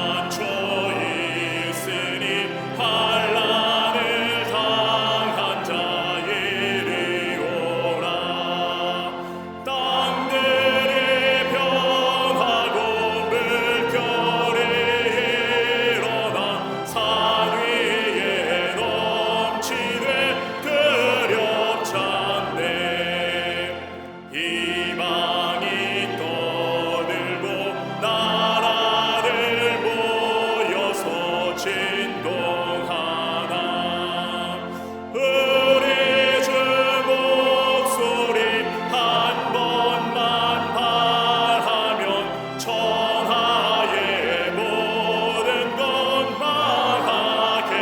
피난처에 있으니 환난을 당한 자이리오라. 땅들이 변하고 물결이 일어나 산 위에 넘치되 두렵잖네. 이방이 떠들고 나라를 모여서 진동하나. 우리 주 목소리 한 번만 말하면 천하의 모든 것 말하겠네.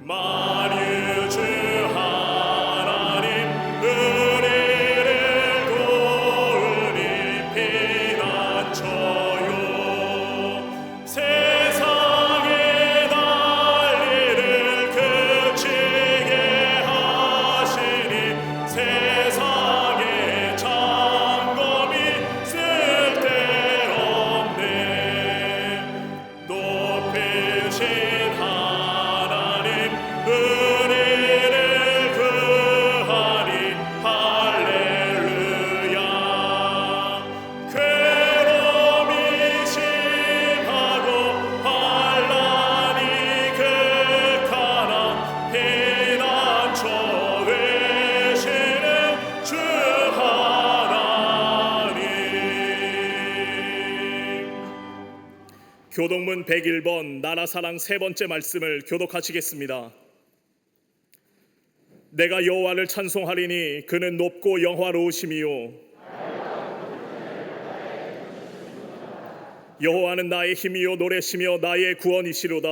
만유주 하나님 우리를 도우니 피난처요. 세상의 난리를 그치게 하시니 세상의 장검이 쓸데없네. 높으신 하나님 우리를 구하니 할렐루야. 괴로움이 심하고 환난이 극하나 피난처 되시는 주 하나님. 교독문 101번 나라사랑 세 번째 말씀을 교독하시겠습니다. 내가 여호와를 찬송하리니 그는 높고 영화로우심이요 여호와는 나의 힘이요 노래시며 나의 구원이시로다.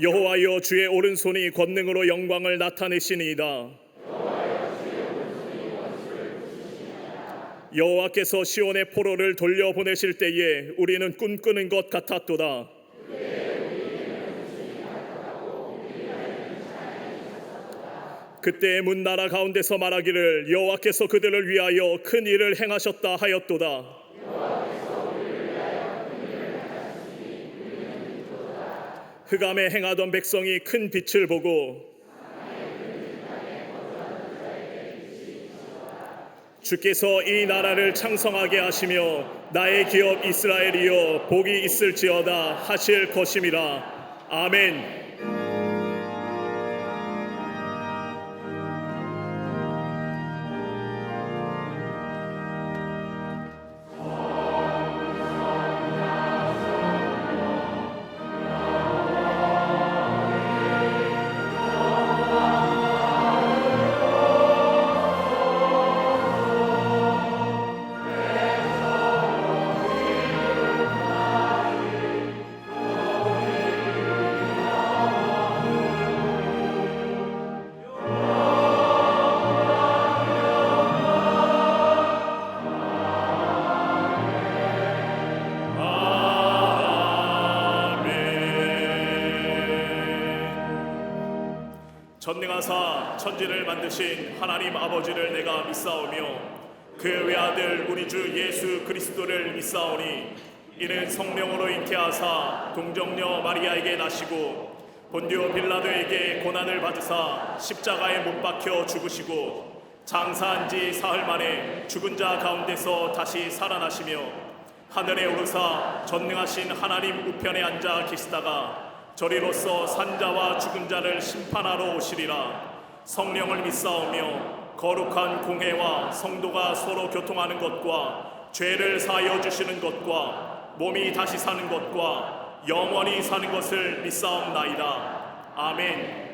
여호와여 주의 오른손이 권능으로 영광을 나타내시니이다. 여호와께서 시온의 포로를 돌려보내실 때에 우리는 꿈꾸는 것 같았도다. 그때 문나라 가운데서 말하기를 여호와께서 그들을 위하여 큰 일을 행하셨다 하였도다. 흑암에 행하던 백성이 큰 빛을 보고 주께서 이 나라를 창성하게 하시며 나의 기업 이스라엘이여 복이 있을지어다 하실 것임이라. 아멘. 전능하사 천지를 만드신 하나님 아버지를 내가 믿사오며 그 외아들 우리 주 예수 그리스도를 믿사오니 이는 성령으로 잉태하사 동정녀 마리아에게 나시고 본디오 빌라도에게 고난을 받으사 십자가에 못 박혀 죽으시고 장사한 지 사흘 만에 죽은 자 가운데서 다시 살아나시며 하늘에 오르사 전능하신 하나님 우편에 앉아 계시다가 저리로서 산자와 죽은 자를 심판하러 오시리라. 성령을 믿사오며 거룩한 공회와 성도가 서로 교통하는 것과 죄를 사하여 주시는 것과 몸이 다시 사는 것과 영원히 사는 것을 믿사옵나이다. 아멘.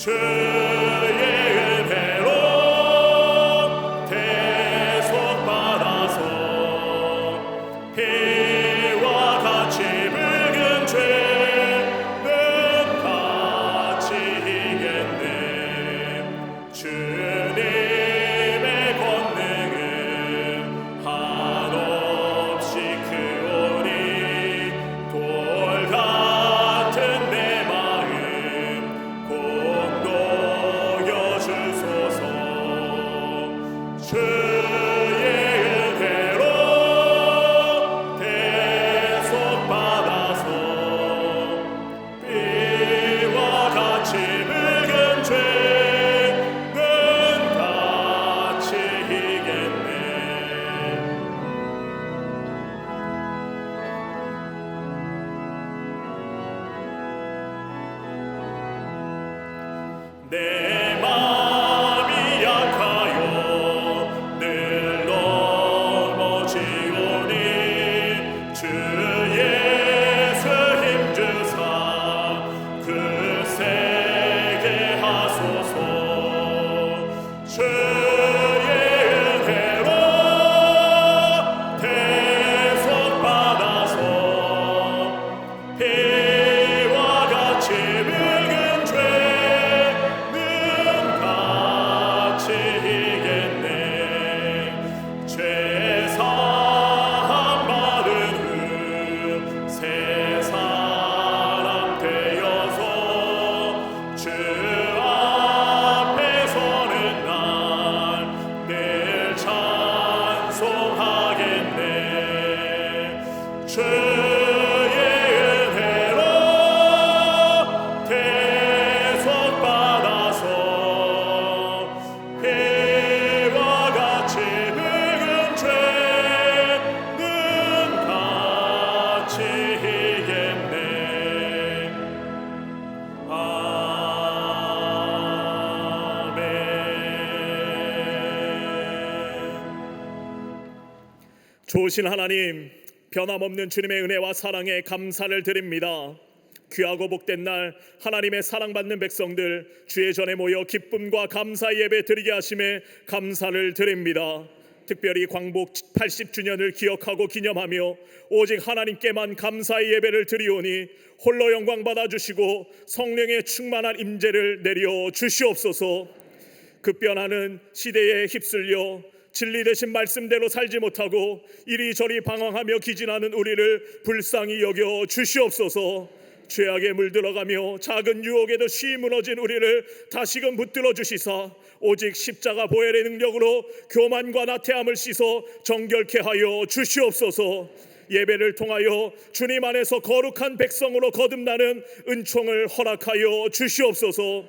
주의 은혜로 대속받아서 피와 같이 붉은 죄는 같이 이겼네. 주님의 권능은 한없이 크오니 돌 같은 내 마음 꼭 녹여주소서. 주의 은혜로 대속받아서 피와 같이 붉은 죄는 같이 이겼네. 내 마음이 약하여 늘 넘어지오니 주 예수 힘주사 굳세게 하소서. 주의 은혜로 대속받아서 피와 같이 붉은 죄는 같이 이겼네. 죄 사함 받은 후 새 사람 되어서 주 앞에 서는 날 늘 찬송하겠네. 주의 은혜로 대속받아서 피와 같이 붉은 죄는 같이 이겼네. 아멘. 좋으신 하나님, 변함없는 주님의 은혜와 사랑에 감사를 드립니다. 귀하고 복된 날 하나님의 사랑받는 백성들 주의 전에 모여 기쁨과 감사 예배 드리게 하심에 감사를 드립니다. 특별히 광복 80주년을 기억하고 기념하며 오직 하나님께만 감사의 예배를 드리오니 홀로 영광 받아주시고 성령의 충만한 임재를 내려 주시옵소서. 급변하는 시대에 휩쓸려 진리 되신 말씀대로 살지 못하고 이리저리 방황하며 기진하는 우리를 불쌍히 여겨 주시옵소서. 죄악에 물들어가며 작은 유혹에도 쉬이 무너진 우리를 다시금 붙들어 주시사 오직 십자가 보혈의 능력으로 교만과 나태함을 씻어 정결케 하여 주시옵소서. 예배를 통하여 주님 안에서 거룩한 백성으로 거듭나는 은총을 허락하여 주시옵소서.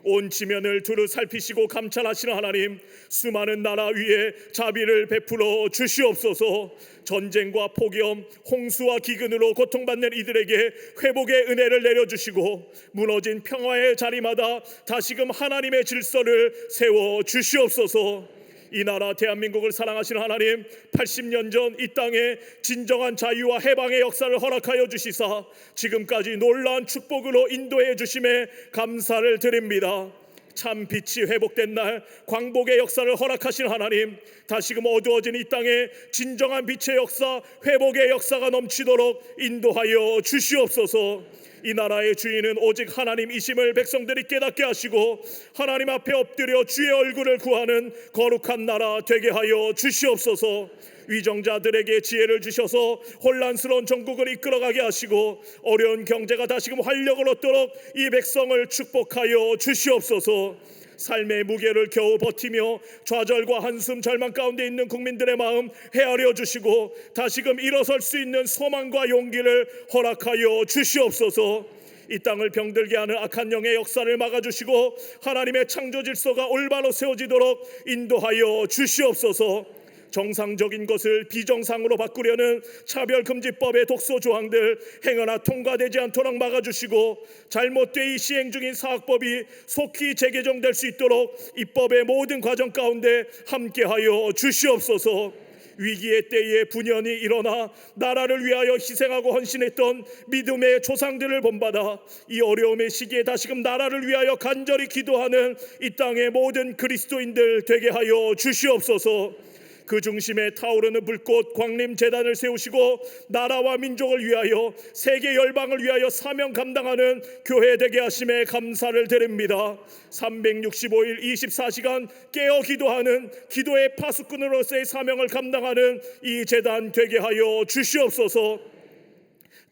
온 지면을 두루 살피시고 감찰하시는 하나님, 수많은 나라 위에 자비를 베풀어 주시옵소서. 전쟁과 폭염, 홍수와 기근으로 고통받는 이들에게 회복의 은혜를 내려주시고 무너진 평화의 자리마다 다시금 하나님의 질서를 세워 주시옵소서. 이 나라 대한민국을 사랑하시는 하나님, 80년 전 이 땅에 진정한 자유와 해방의 역사를 허락하여 주시사 지금까지 놀라운 축복으로 인도해 주심에 감사를 드립니다. 참 빛이 회복된 날 광복의 역사를 허락하신 하나님, 다시금 어두워진 이 땅에 진정한 빛의 역사, 회복의 역사가 넘치도록 인도하여 주시옵소서. 이 나라의 주인은 오직 하나님이심을 백성들이 깨닫게 하시고 하나님 앞에 엎드려 주의 얼굴을 구하는 거룩한 나라 되게 하여 주시옵소서. 위정자들에게 지혜를 주셔서 혼란스러운 전국을 이끌어가게 하시고 어려운 경제가 다시금 활력을 얻도록 이 백성을 축복하여 주시옵소서. 삶의 무게를 겨우 버티며 좌절과 한숨 절망 가운데 있는 국민들의 마음 헤아려 주시고 다시금 일어설 수 있는 소망과 용기를 허락하여 주시옵소서. 이 땅을 병들게 하는 악한 영의 역사를 막아주시고 하나님의 창조 질서가 올바로 세워지도록 인도하여 주시옵소서. 정상적인 것을 비정상으로 바꾸려는 차별금지법의 독소 조항들 행여나 통과되지 않도록 막아주시고 잘못되이 시행 중인 사학법이 속히 재개정될 수 있도록 입법의 모든 과정 가운데 함께하여 주시옵소서. 위기의 때에 분연히 일어나 나라를 위하여 희생하고 헌신했던 믿음의 조상들을 본받아 이 어려움의 시기에 다시금 나라를 위하여 간절히 기도하는 이 땅의 모든 그리스도인들 되게 하여 주시옵소서. 그 중심에 타오르는 불꽃 광림재단을 세우시고 나라와 민족을 위하여 세계 열방을 위하여 사명 감당하는 교회 되게 하심에 감사를 드립니다. 365일 24시간 깨어 기도하는 기도의 파수꾼으로서의 사명을 감당하는 이 재단 되게 하여 주시옵소서.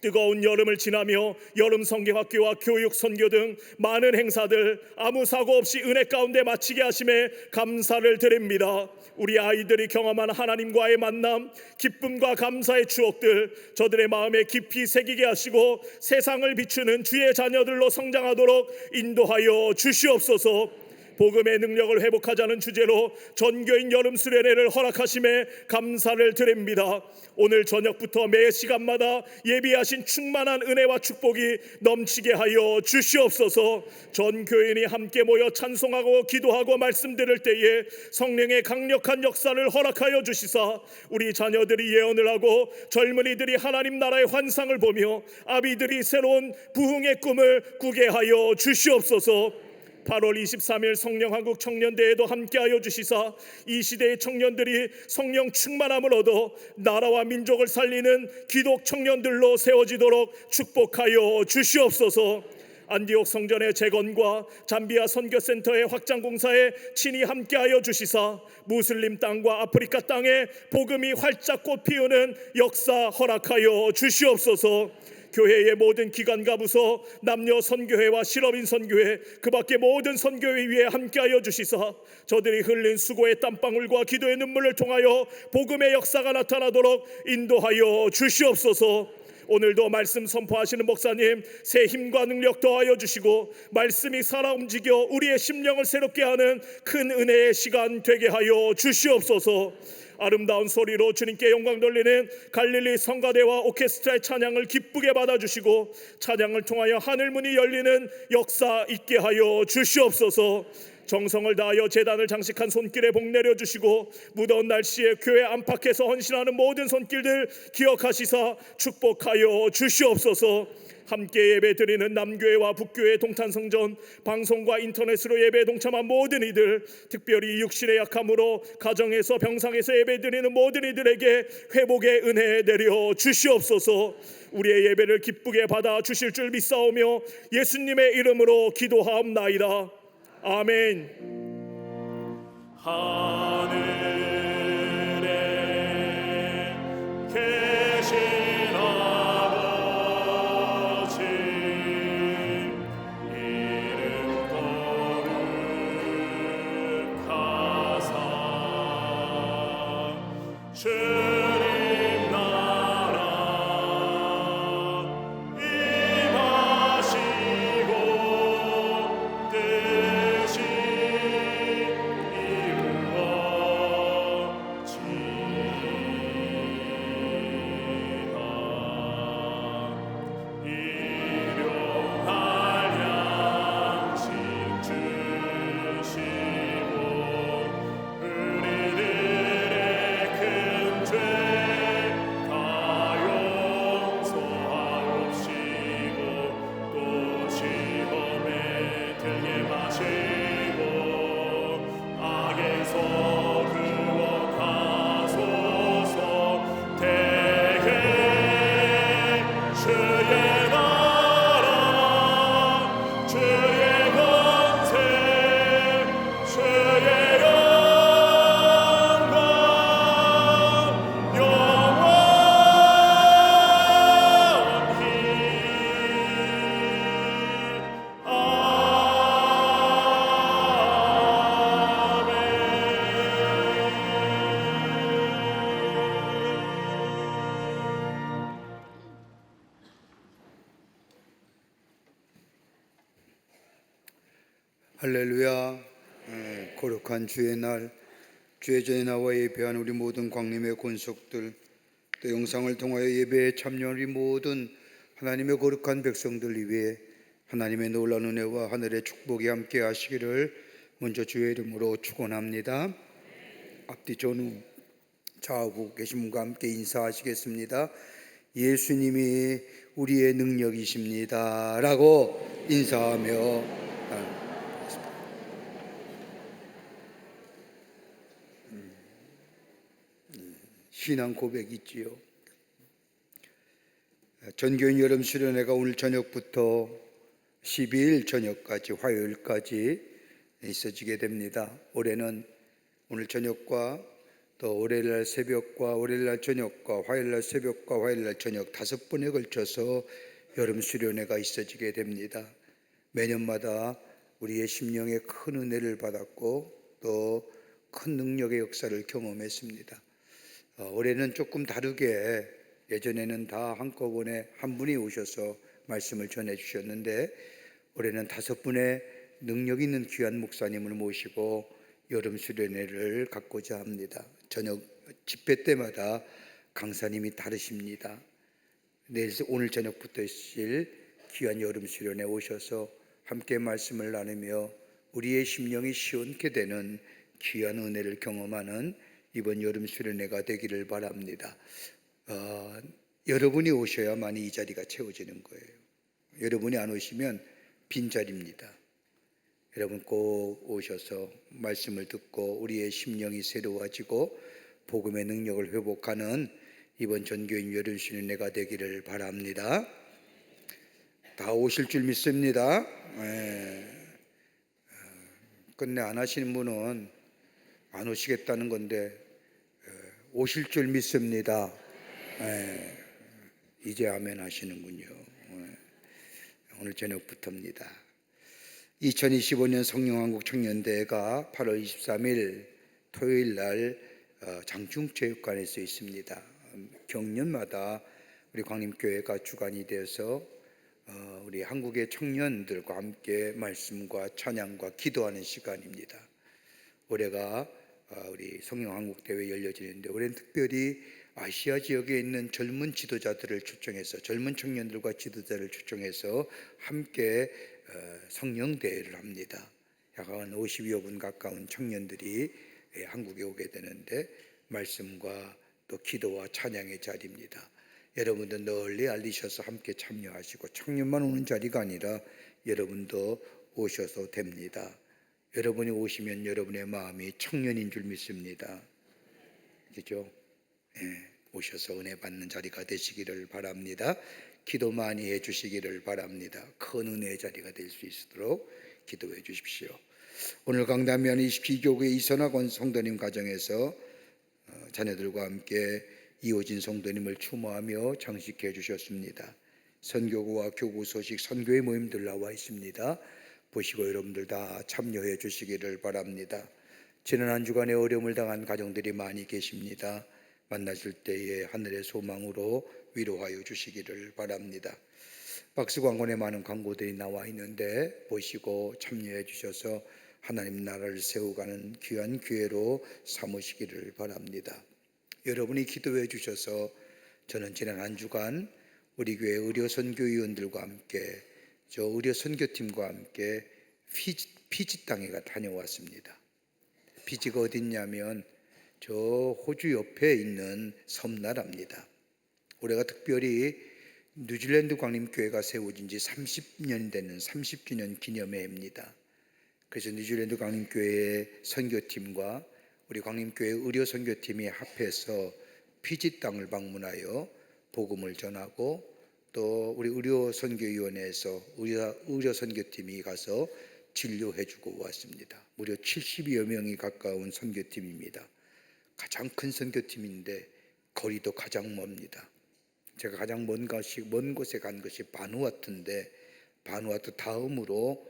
뜨거운 여름을 지나며 여름 성경학교와 교육 선교 등 많은 행사들 아무 사고 없이 은혜 가운데 마치게 하심에 감사를 드립니다. 우리 아이들이 경험한 하나님과의 만남, 기쁨과 감사의 추억들 저들의 마음에 깊이 새기게 하시고 세상을 비추는 주의 자녀들로 성장하도록 인도하여 주시옵소서. 복음의 능력을 회복하자는 주제로 전교인 여름 수련회를 허락하심에 감사를 드립니다. 오늘 저녁부터 매 시간마다 예비하신 충만한 은혜와 축복이 넘치게 하여 주시옵소서. 전 교인이 함께 모여 찬송하고 기도하고 말씀 들을 때에 성령의 강력한 역사를 허락하여 주시사 우리 자녀들이 예언을 하고 젊은이들이 하나님 나라의 환상을 보며 아비들이 새로운 부흥의 꿈을 꾸게 하여 주시옵소서. 8월 23일 성령한국 청년대회도 함께하여 주시사 이 시대의 청년들이 성령 충만함을 얻어 나라와 민족을 살리는 기독 청년들로 세워지도록 축복하여 주시옵소서. 안디옥 성전의 재건과 잠비아 선교센터의 확장 공사에 친히 함께하여 주시사 무슬림 땅과 아프리카 땅에 복음이 활짝 꽃 피우는 역사 허락하여 주시옵소서. 교회의 모든 기관과 부서 남녀 선교회와 실업인 선교회 그 밖에 모든 선교회 위에 함께하여 주시사 저들이 흘린 수고의 땀방울과 기도의 눈물을 통하여 복음의 역사가 나타나도록 인도하여 주시옵소서. 오늘도 말씀 선포하시는 목사님 새 힘과 능력 더하여 주시고 말씀이 살아 움직여 우리의 심령을 새롭게 하는 큰 은혜의 시간 되게 하여 주시옵소서. 아름다운 소리로 주님께 영광 돌리는 갈릴리 성가대와 오케스트라의 찬양을 기쁘게 받아주시고 찬양을 통하여 하늘문이 열리는 역사 있게 하여 주시옵소서. 정성을 다하여 제단을 장식한 손길에 복 내려주시고 무더운 날씨에 교회 안팎에서 헌신하는 모든 손길들 기억하시사 축복하여 주시옵소서. 함께 예배드리는 남교회와 북교회 동탄성전 방송과 인터넷으로 예배에 동참한 모든 이들 특별히 육신의 약함으로 가정에서 병상에서 예배드리는 모든 이들에게 회복의 은혜 내려 주시옵소서. 우리의 예배를 기쁘게 받아 주실 줄 믿사오며 예수님의 이름으로 기도하옵나이다. 아멘. 하늘에 계신 아버지 이름 거룩하사 주님 나라 임하시고 뜻이 할렐루야. 거룩한 주의 날, 주의 전에 나와 예배한 우리 모든 광림의 권속들, 또 영상을 통하여 예배에 참여한 우리 모든 하나님의 거룩한 백성들 위해 하나님의 놀라운 은혜와 하늘의 축복이 함께 하시기를 먼저 주의 이름으로 축원합니다. 앞뒤 전후 좌우고 계신 분과 함께 인사하시겠습니다. 예수님이 우리의 능력이십니다 라고 인사하며 신앙 고백 있지요. 전교인 여름 수련회가 오늘 저녁부터 12일 저녁까지 화요일까지 있어지게 됩니다. 올해는 오늘 저녁과 또 월요일날 새벽과 월요일날 저녁과 화요일날 새벽과 화요일날 저녁 5번에 걸쳐서 여름 수련회가 있어지게 됩니다. 매년마다 우리의 심령에 큰 은혜를 받았고 또 큰 능력의 역사를 경험했습니다. 올해는 조금 다르게, 예전에는 다 한꺼번에 한 분이 오셔서 말씀을 전해 주셨는데 올해는 5분의 능력 있는 귀한 목사님을 모시고 여름 수련회를 갖고자 합니다. 저녁 집회 때마다 강사님이 다르십니다. 오늘 저녁부터 있을 귀한 여름 수련회 오셔서 함께 말씀을 나누며 우리의 심령이 시원케 되는 귀한 은혜를 경험하는 이번 여름 수련회가 되기를 바랍니다. 여러분이 오셔야만 이 자리가 채워지는 거예요. 여러분이 안 오시면 빈자리입니다. 여러분 꼭 오셔서 말씀을 듣고 우리의 심령이 새로워지고 복음의 능력을 회복하는 이번 전교인 여름 수련회가 되기를 바랍니다. 다 오실 줄 믿습니다. 끝내 안 하시는 분은 안 오시겠다는 건데 오실 줄 믿습니다. 이제 아멘 하시는군요. 오늘 저녁부터입니다. 2025년 성령왕국 청년대회가 8월 23일 토요일 날 장충체육관에서 있습니다. 경년마다 우리 광림교회가 주관이 되어서 우리 한국의 청년들과 함께 말씀과 찬양과 기도하는 시간입니다. 올해가 우리 성령왕국대회 열려지는데 올해는 특별히 아시아 지역에 있는 젊은 지도자들을 초청해서, 젊은 청년들과 지도자를 초청해서 함께 성령대회를 합니다. 약 한 50여 분 가까운 청년들이 한국에 오게 되는데 말씀과 또 기도와 찬양의 자리입니다. 여러분도 널리 알리셔서 함께 참여하시고, 청년만 오는 자리가 아니라 여러분도 오셔도 됩니다. 여러분이 오시면 여러분의 마음이 청년인 줄 믿습니다. 그죠? 오셔서 은혜 받는 자리가 되시기를 바랍니다. 기도 많이 해 주시기를 바랍니다. 큰 은혜의 자리가 될 수 있도록 기도해 주십시오. 오늘 강담면 22교구의 이선학원 성도님 가정에서 자녀들과 함께 이호진 성도님을 추모하며 장식해 주셨습니다. 선교구와 교구 소식 선교회 모임들 나와 있습니다. 보시고 여러분들 다 참여해 주시기를 바랍니다. 지난 한 주간에 어려움을 당한 가정들이 많이 계십니다. 만나실 때에 하늘의 소망으로 위로하여 주시기를 바랍니다. 박스 광고에 많은 광고들이 나와 있는데 보시고 참여해 주셔서 하나님 나라를 세워가는 귀한 기회로 삼으시기를 바랍니다. 여러분이 기도해 주셔서 저는 지난 한 주간 우리 교회 의료선교위원들과 함께, 저 의료선교팀과 함께 피지 땅에 다녀왔습니다. 피지가 어딨냐면 저 호주 옆에 있는 섬나라입니다. 올해가 특별히 뉴질랜드 광림교회가 세워진 지 30년이 되는 30주년 기념의 해입니다. 그래서 뉴질랜드 광림교회의 선교팀과 우리 광림교회 의료선교팀이 합해서 피지 땅을 방문하여 복음을 전하고, 또 우리 의료선교위원회에서 의료선교팀이 가서 진료해주고 왔습니다. 무려 70여 명이 가까운 선교팀입니다. 가장 큰 선교팀인데 거리도 가장 멉니다. 제가 가장 먼 곳에 간 것이 바누아투인데, 바누아투 다음으로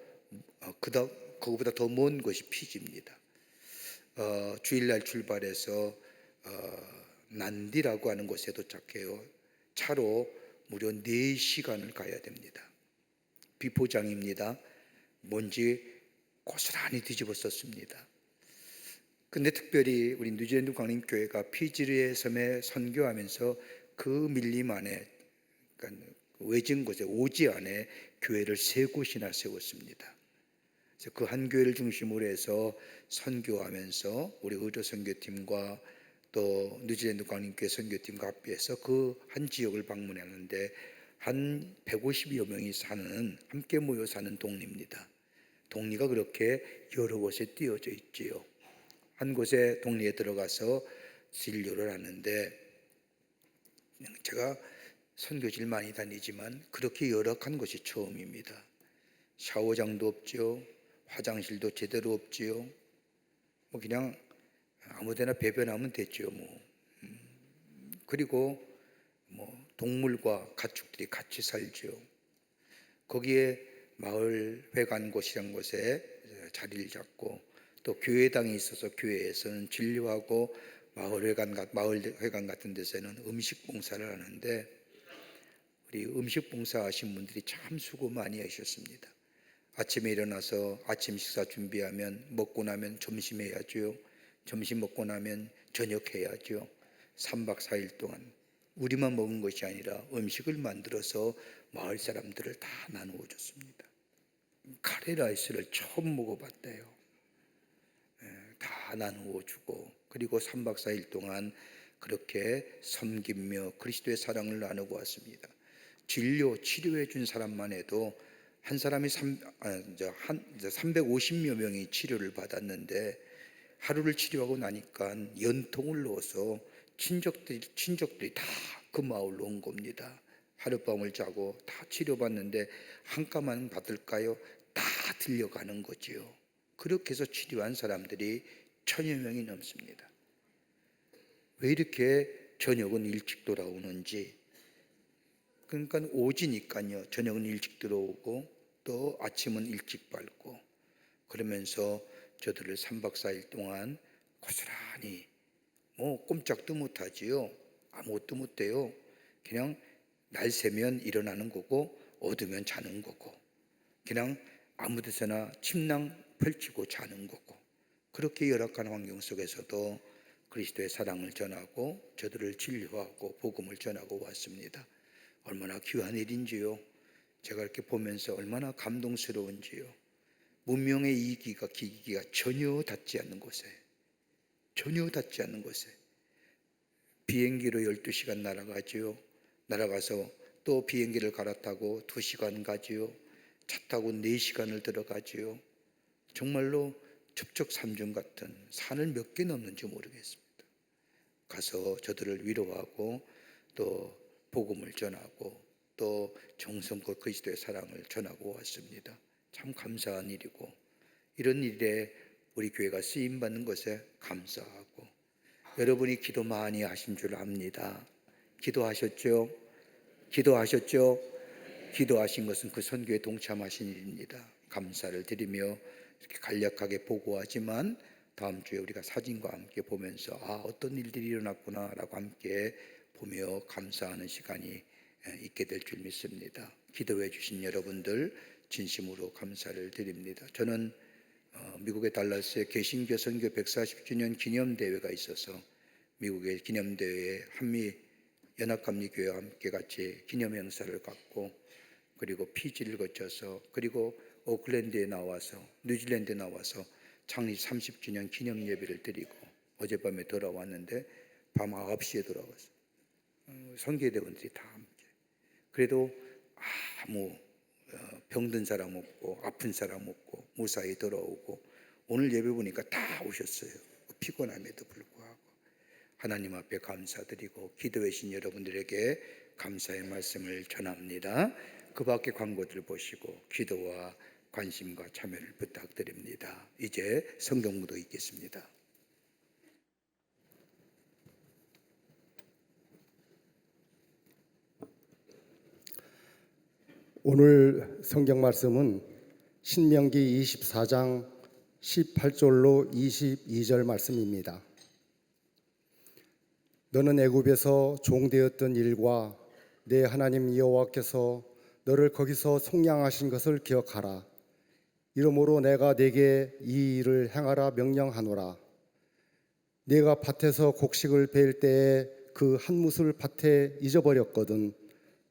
그거보다 더 먼 곳이 피지입니다. 주일날 출발해서 난디라고 하는 곳에 도착해요. 차로 무려 4시간을 가야 됩니다. 비포장입니다. 먼지 고스란히 뒤집었었습니다. 근데 특별히 우리 뉴질랜드 광림교회가 피지의 섬에 선교하면서 그 밀림 안에, 그러니까 외진 곳에 오지 안에 교회를 3곳이나 세웠습니다. 그래서 그 한 교회를 중심으로 해서 선교하면서 우리 의료선교팀과 또 뉴질랜드 광림교회 선교팀과 합해서 그 한 지역을 방문하는데 한 150여 명이 사는, 함께 모여 사는 동리입니다. 동리가 그렇게 여러 곳에 띄어져 있지요. 한 곳에 동리에 들어가서 진료를 하는데, 제가 선교지를 많이 다니지만 그렇게 열악한 곳이 처음입니다. 샤워장도 없지요. 화장실도 제대로 없지요. 뭐 그냥 아무데나 배변하면 됐죠. 그리고 동물과 가축들이 같이 살죠. 거기에 마을 회관 곳이란 곳에 자리를 잡고, 또 교회당이 있어서 교회에서는 진료하고, 마을 회관 같은 데서는 음식 봉사를 하는데, 우리 음식 봉사 하신 분들이 참 수고 많이 하셨습니다. 아침에 일어나서 아침 식사 준비하면, 먹고 나면 점심 해야죠. 점심 먹고 나면 저녁 해야죠. 3박 4일 동안 우리만 먹은 것이 아니라 음식을 만들어서 마을 사람들을 다 나누어 줬습니다. 카레라이스를 처음 먹어봤대요. 다 나누어 주고, 그리고 3박 4일 동안 그렇게 섬기며 그리스도의 사랑을 나누고 왔습니다. 치료해 준 사람만 해도 한 사람이 350여 명이 치료를 받았는데, 하루를 치료하고 나니까 연통을 넣어서 친족들이 다 그 마을로 온 겁니다. 하룻밤을 자고 다 치료받는데 한가만 받을까요? 다 들려가는 거지요. 그렇게 해서 치료한 사람들이 1000여 명이 넘습니다. 왜 이렇게 저녁은 일찍 돌아오는지, 그러니까 오지니까요. 저녁은 일찍 들어오고 또 아침은 일찍 밝고, 그러면서 저들을 3박 4일 동안 고스란히 꼼짝도 못하지요. 아무것도 못해요. 그냥 날 새면 일어나는 거고, 어두면 자는 거고, 그냥 아무 데서나 침낭 펼치고 자는 거고, 그렇게 열악한 환경 속에서도 그리스도의 사랑을 전하고 저들을 진료하고 복음을 전하고 왔습니다. 얼마나 귀한 일인지요. 제가 이렇게 보면서 얼마나 감동스러운지요. 문명의 기기가 전혀 닿지 않는 곳에 비행기로 12시간 날아가지요. 날아가서 또 비행기를 갈아타고 2시간 가지요. 차 타고 4시간을 들어가지요. 정말로 첩첩산중 같은 산을 몇 개 넘는지 모르겠습니다. 가서 저들을 위로하고 또 복음을 전하고 또 정성껏 그리스도의 사랑을 전하고 왔습니다. 참 감사한 일이고, 이런 일에 우리 교회가 쓰임받는 것에 감사하고, 여러분이 기도 많이 하신 줄 압니다. 기도하셨죠? 기도하신 것은 그 선교에 동참하신 일입니다. 감사를 드리며 이렇게 간략하게 보고하지만, 다음 주에 우리가 사진과 함께 보면서 어떤 일들이 일어났구나 라고 함께 보며 감사하는 시간이 있게 될 줄 믿습니다. 기도해 주신 여러분들 진심으로 감사를 드립니다. 저는 미국의 달라스에 개신교 선교 140주년 기념대회가 있어서 미국의 기념대회에 한미 연합감리교회와 함께 같이 기념 행사를 갖고, 그리고 피지를 거쳐서, 그리고 오클랜드에 나와서, 뉴질랜드에 나와서 창립 30주년 기념 예배를 드리고 어젯밤에 돌아왔는데 밤 9시에 돌아왔어요. 선교대원들이 다 함께. 그래도 아무 병든 사람 없고 아픈 사람 없고 무사히 돌아오고, 오늘 예배 보니까 다 오셨어요. 피곤함에도 불구하고 하나님 앞에 감사드리고 기도해 주신 여러분들에게 감사의 말씀을 전합니다. 그 밖에 광고들 보시고 기도와 관심과 참여를 부탁드립니다. 이제 성경무도 읽겠습니다. 오늘 성경 말씀은 신명기 24장 18절로 22절 말씀입니다. 너는 애굽에서 종되었던 일과 내 하나님 여호와께서 너를 거기서 속량하신 것을 기억하라. 이러므로 내가 네게 이 일을 행하라 명령하노라. 네가 밭에서 곡식을 베일 때에 그 한 뭇을 밭에 잊어버렸거든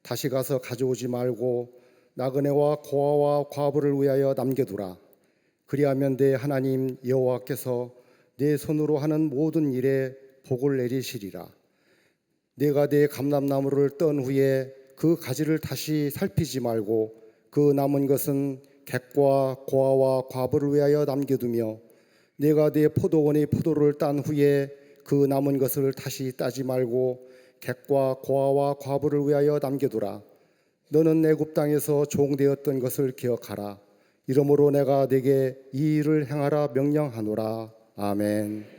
다시 가서 가져오지 말고 나그네와 고아와 과부를 위하여 남겨두라. 그리하면 내 하나님 여호와께서 내 손으로 하는 모든 일에 복을 내리시리라. 내가 내 감람나무를 떤 후에 그 가지를 다시 살피지 말고 그 남은 것은 객과 고아와 과부를 위하여 남겨두며 내가 내 포도원의 포도를 딴 후에 그 남은 것을 다시 따지 말고 객과 고아와 과부를 위하여 남겨두라. 너는 애굽 땅에서 종되었던 것을 기억하라. 이러므로 내가 네게 이 일을 행하라 명령하노라. 아멘.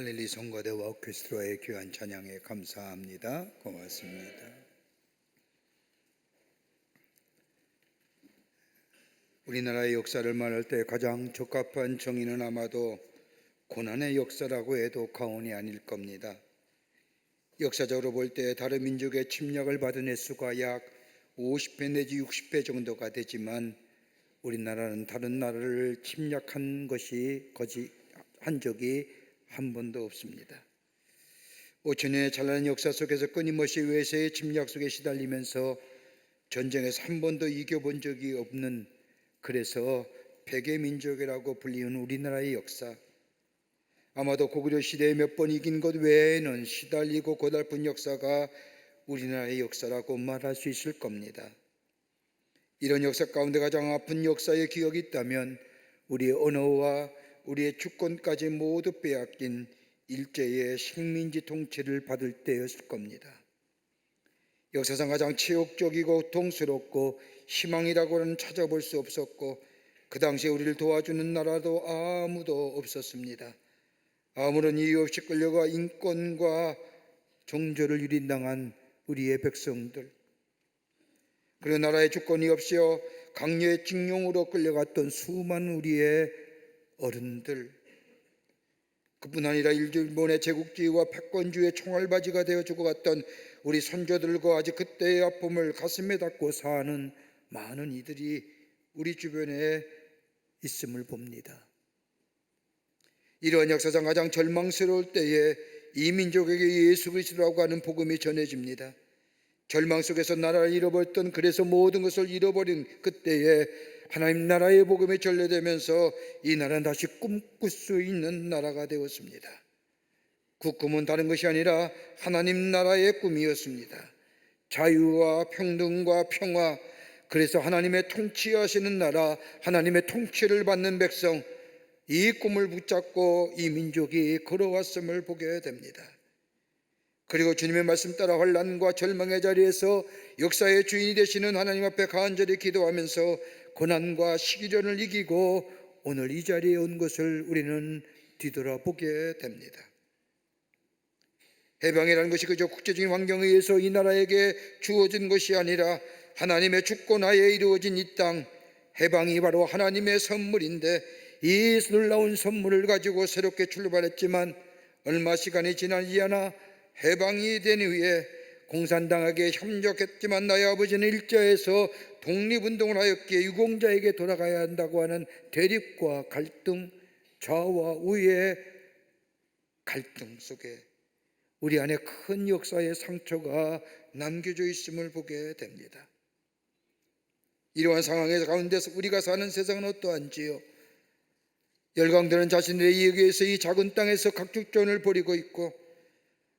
갈릴리 성가대와 오케스트라의 귀한 찬양에 감사합니다. 고맙습니다. 우리나라의 역사를 말할 때 가장 적합한 정의는 아마도 고난의 역사라고 해도 과언이 아닐 겁니다. 역사적으로 볼 때 다른 민족의 침략을 받은 횟수가 약 50배 내지 60배 정도가 되지만 우리나라는 다른 나라를 침략한 한 적이 한 번도 없습니다. 5천년의 찬란한 역사 속에서 끊임없이 외세의 침략 속에 시달리면서 전쟁에서 한 번도 이겨본 적이 없는, 그래서 백의 민족이라고 불리는 우리나라의 역사, 아마도 고구려 시대에 몇 번 이긴 것 외에는 시달리고 고달픈 역사가 우리나라의 역사라고 말할 수 있을 겁니다. 이런 역사 가운데 가장 아픈 역사의 기억이 있다면 우리의 언어와 우리의 주권까지 모두 빼앗긴 일제의 식민지 통치를 받을 때였을 겁니다. 역사상 가장 치욕적이고 고통스럽고 희망이라고는 찾아볼 수 없었고, 그 당시에 우리를 도와주는 나라도 아무도 없었습니다. 아무런 이유 없이 끌려가 인권과 종교를 유린당한 우리의 백성들, 그리고 나라의 주권이 없이요 강요의 징용으로 끌려갔던 수많은 우리의 어른들, 그뿐 아니라 일본의 제국주의와 패권주의의 총알바지가 되어 죽어갔던 우리 선조들과 아직 그때의 아픔을 가슴에 닫고 사는 많은 이들이 우리 주변에 있음을 봅니다. 이러한 역사상 가장 절망스러울 때에 이 민족에게 예수 그리스도라고 하는 복음이 전해집니다. 절망 속에서 나라를 잃어버렸던, 그래서 모든 것을 잃어버린 그때에 하나님 나라의 복음이 전래되면서 이 나라는 다시 꿈꿀 수 있는 나라가 되었습니다. 그 꿈은 다른 것이 아니라 하나님 나라의 꿈이었습니다. 자유와 평등과 평화, 그래서 하나님의 통치하시는 나라, 하나님의 통치를 받는 백성, 이 꿈을 붙잡고 이 민족이 걸어왔음을 보게 됩니다. 그리고 주님의 말씀 따라 환난과 절망의 자리에서 역사의 주인이 되시는 하나님 앞에 간절히 기도하면서 고난과 시기련을 이기고 오늘 이 자리에 온 것을 우리는 뒤돌아보게 됩니다. 해방이라는 것이 그저 국제적인 환경에 의해서 이 나라에게 주어진 것이 아니라 하나님의 주권하에 이루어진 이 땅, 해방이 바로 하나님의 선물인데, 이 놀라운 선물을 가지고 새롭게 출발했지만 얼마 시간이 지나지 않아 해방이 된 후에 공산당에게 협력했지만 나의 아버지는 일제에서 독립운동을 하였기에 유공자에게 돌아가야 한다고 하는 대립과 갈등, 좌와 우의 갈등 속에 우리 안에 큰 역사의 상처가 남겨져 있음을 보게 됩니다. 이러한 상황 가운데서 우리가 사는 세상은 어떠한지요? 열강들은 자신들의 이익에 의해서 이 작은 땅에서 각축전을 벌이고 있고,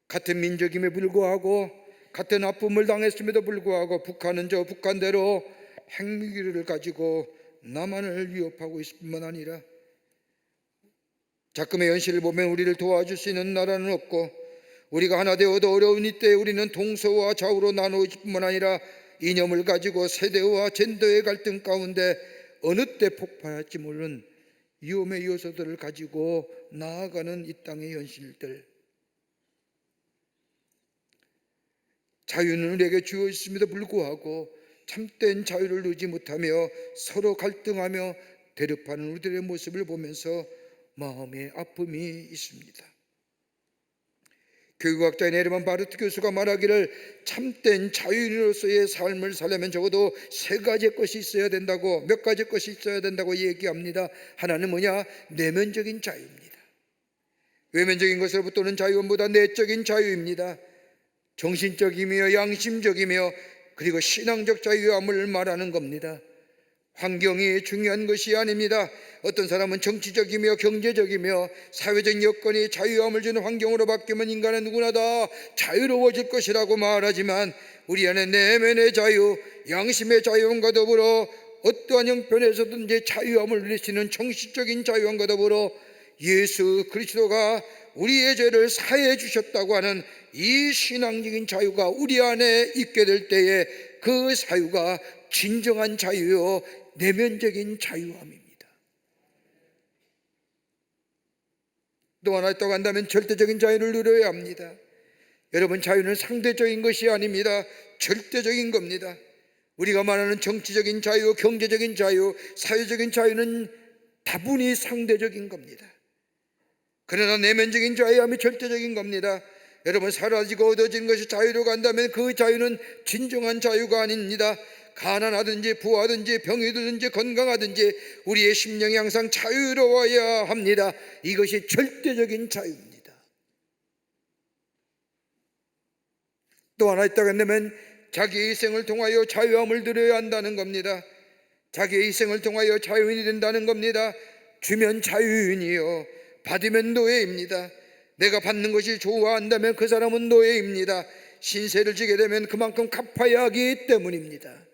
같은 민족임에 불구하고 같은 아픔을 당했음에도 불구하고 북한은 저 북한대로 핵무기를 가지고 남한을 위협하고 있을 뿐만 아니라 자금의 현실을 보면 우리를 도와줄 수 있는 나라는 없고, 우리가 하나 되어도 어려운 이때 우리는 동서와 좌우로 나누어질 뿐만 아니라 이념을 가지고 세대와 젠더의 갈등 가운데 어느 때 폭발할지 모르는 위험의 요소들을 가지고 나아가는 이 땅의 현실들, 자유는 우리에게 주어 있음에도 불구하고 참된 자유를 누리지 못하며 서로 갈등하며 대립하는 우리들의 모습을 보면서 마음의 아픔이 있습니다. 교육학자인 에르만 바르트 교수가 말하기를 참된 자유인으로서의 삶을 살려면 적어도 세 가지 것이 있어야 된다고, 몇 가지 것이 있어야 된다고 얘기합니다. 하나는 뭐냐? 내면적인 자유입니다. 외면적인 것으로부터는 자유보다 내적인 자유입니다. 정신적이며 양심적이며 그리고 신앙적 자유함을 말하는 겁니다. 환경이 중요한 것이 아닙니다. 어떤 사람은 정치적이며 경제적이며 사회적 여건이 자유함을 주는 환경으로 바뀌면 인간은 누구나 다 자유로워질 것이라고 말하지만, 우리 안에 내면의 자유, 양심의 자유함과 더불어 어떠한 형편에서든지 자유함을 누리시는 정신적인 자유함과 더불어 예수 그리스도가 우리의 죄를 사해 주셨다고 하는 이 신앙적인 자유가 우리 안에 있게 될 때에 그 자유가 진정한 자유요, 내면적인 자유함입니다. 또 하나 있다고 한다면 절대적인 자유를 누려야 합니다. 여러분, 자유는 상대적인 것이 아닙니다. 절대적인 겁니다. 우리가 말하는 정치적인 자유, 경제적인 자유, 사회적인 자유는 다분히 상대적인 겁니다. 그러나 내면적인 자유함이 절대적인 겁니다. 여러분, 사라지고 얻어진 것이 자유로 간다면 그 자유는 진정한 자유가 아닙니다. 가난하든지 부하든지 병이 들든지 건강하든지 우리의 심령이 항상 자유로워야 합니다. 이것이 절대적인 자유입니다. 또 하나 있다고 한다면 자기의 희생을 통하여 자유함을 누려야 한다는 겁니다. 자기의 희생을 통하여 자유인이 된다는 겁니다. 주면 자유인이요, 받으면 노예입니다. 내가 받는 것이 좋아한다면 그 사람은 노예입니다. 신세를 지게 되면 그만큼 갚아야 하기 때문입니다.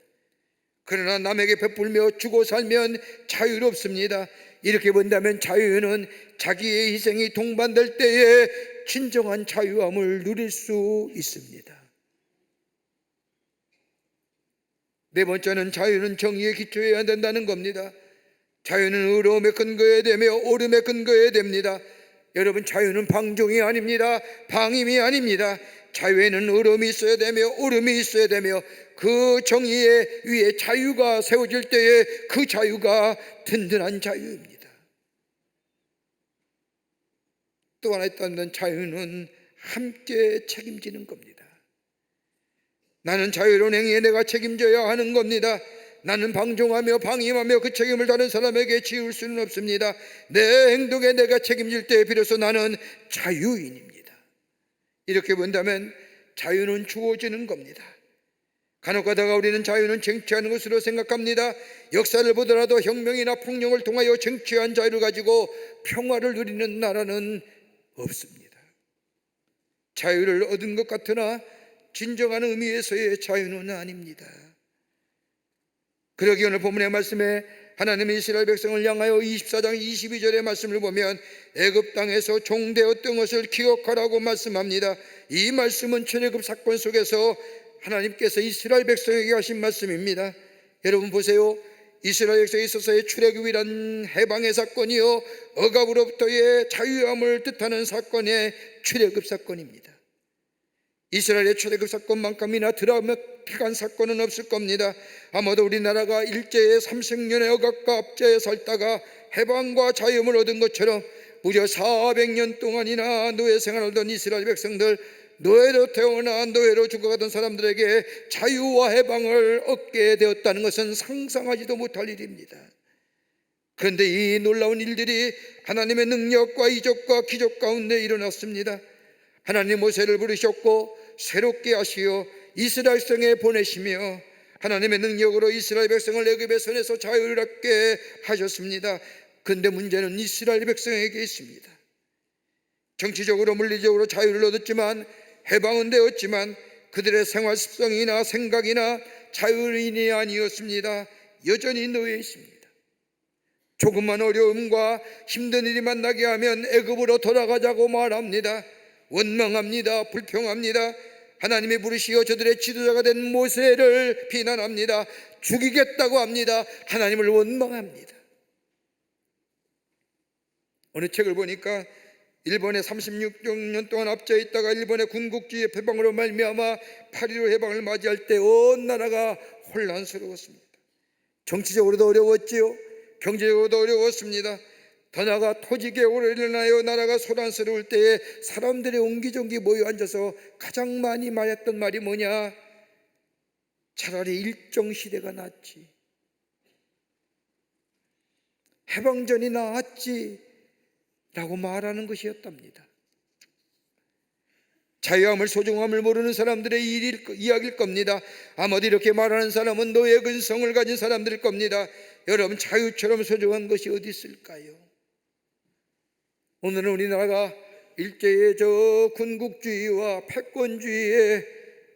그러나 남에게 베풀며 주고 살면 자유롭습니다. 이렇게 본다면 자유는 자기의 희생이 동반될 때에 진정한 자유함을 누릴 수 있습니다. 네 번째는 자유는 정의에 기초해야 된다는 겁니다. 자유는 의로움에 근거해야 되며 옳음에 근거해야 됩니다. 여러분, 자유는 방종이 아닙니다. 방임이 아닙니다. 자유에는 의로움이 있어야 되며 옳음이 있어야 되며 그 정의에 위에 자유가 세워질 때에 그 자유가 든든한 자유입니다. 또 하나 있다면 자유는 함께 책임지는 겁니다. 나는 자유로운 행위에 내가 책임져야 하는 겁니다. 나는 방종하며 방임하며 그 책임을 다른 사람에게 지울 수는 없습니다. 내 행동에 내가 책임질 때 비로소 나는 자유인입니다. 이렇게 본다면 자유는 주어지는 겁니다. 간혹가다가 우리는 자유는 쟁취하는 것으로 생각합니다. 역사를 보더라도 혁명이나 폭력을 통하여 쟁취한 자유를 가지고 평화를 누리는 나라는 없습니다. 자유를 얻은 것 같으나 진정한 의미에서의 자유는 아닙니다. 그러기 오늘 본문의 말씀에 하나님의 이스라엘 백성을 향하여 24장 22절의 말씀을 보면 애굽 땅에서 종되었던 것을 기억하라고 말씀합니다. 이 말씀은 출애굽 사건 속에서 하나님께서 이스라엘 백성에게 하신 말씀입니다. 여러분 보세요. 이스라엘 백성에 있어서의 출애굽이란 해방의 사건이요, 억압으로부터의 자유함을 뜻하는 사건의 출애굽 사건입니다. 이스라엘의 출애굽 사건만큼이나 드라마틱한 사건은 없을 겁니다. 아마도 우리나라가 일제의 30년의 억압과 압제에 살다가 해방과 자유함을 얻은 것처럼 무려 400년 동안이나 노예 생활하던 이스라엘 백성들, 노예로 태어나 노예로 죽어가던 사람들에게 자유와 해방을 얻게 되었다는 것은 상상하지도 못할 일입니다. 그런데 이 놀라운 일들이 하나님의 능력과 이적과 기적 가운데 일어났습니다. 하나님 모세를 부르셨고 새롭게 하시어 이스라엘 백성에 보내시며 하나님의 능력으로 이스라엘 백성을 애굽의 손에서 자유를 얻게 하셨습니다. 그런데 문제는 이스라엘 백성에게 있습니다. 정치적으로 물리적으로 자유를 얻었지만, 해방은 되었지만 그들의 생활 습성이나 생각이나 자유인이 아니었습니다. 여전히 노예이십니다. 조금만 어려움과 힘든 일이 만나게 하면 애굽으로 돌아가자고 말합니다. 원망합니다. 불평합니다. 하나님이 부르시어 저들의 지도자가 된 모세를 비난합니다. 죽이겠다고 합니다. 하나님을 원망합니다. 어느 책을 보니까 일본에 36년 동안 압제해 있다가 일본의 군국주의 해방으로 말미암아 8.15 해방을 맞이할 때 온 나라가 혼란스러웠습니다. 정치적으로도 어려웠지요. 경제적으로도 어려웠습니다. 더 나아가 토지개혁으로 일어나여 나라가 소란스러울 때에 사람들이 옹기종기 모여 앉아서 가장 많이 말했던 말이 뭐냐? 차라리 일정시대가 낫지, 해방전이 나았지 라고 말하는 것이었답니다. 자유함을 소중함을 모르는 사람들의 이야기일 겁니다. 아마도 이렇게 말하는 사람은 노예 근성을 가진 사람들일 겁니다. 여러분, 자유처럼 소중한 것이 어디 있을까요? 오늘은 우리나라가 일제의 저 군국주의와 패권주의의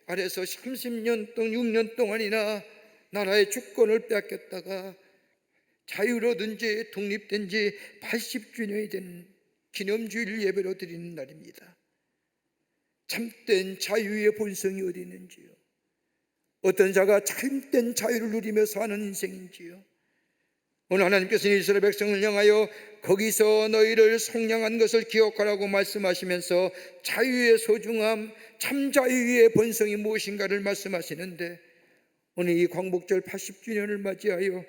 아래서 30년 동안 6년 동안이나 나라의 주권을 뺏겼다가 자유로든지 독립된 지 80주년이 된 기념주일 예배로 드리는 날입니다. 참된 자유의 본성이 어디 있는지요? 어떤 자가 참된 자유를 누리며 사는 인생인지요? 오늘 하나님께서는 이스라엘 백성을 향하여 거기서 너희를 속량한 것을 기억하라고 말씀하시면서 자유의 소중함, 참 자유의 본성이 무엇인가를 말씀하시는데, 오늘 이 광복절 80주년을 맞이하여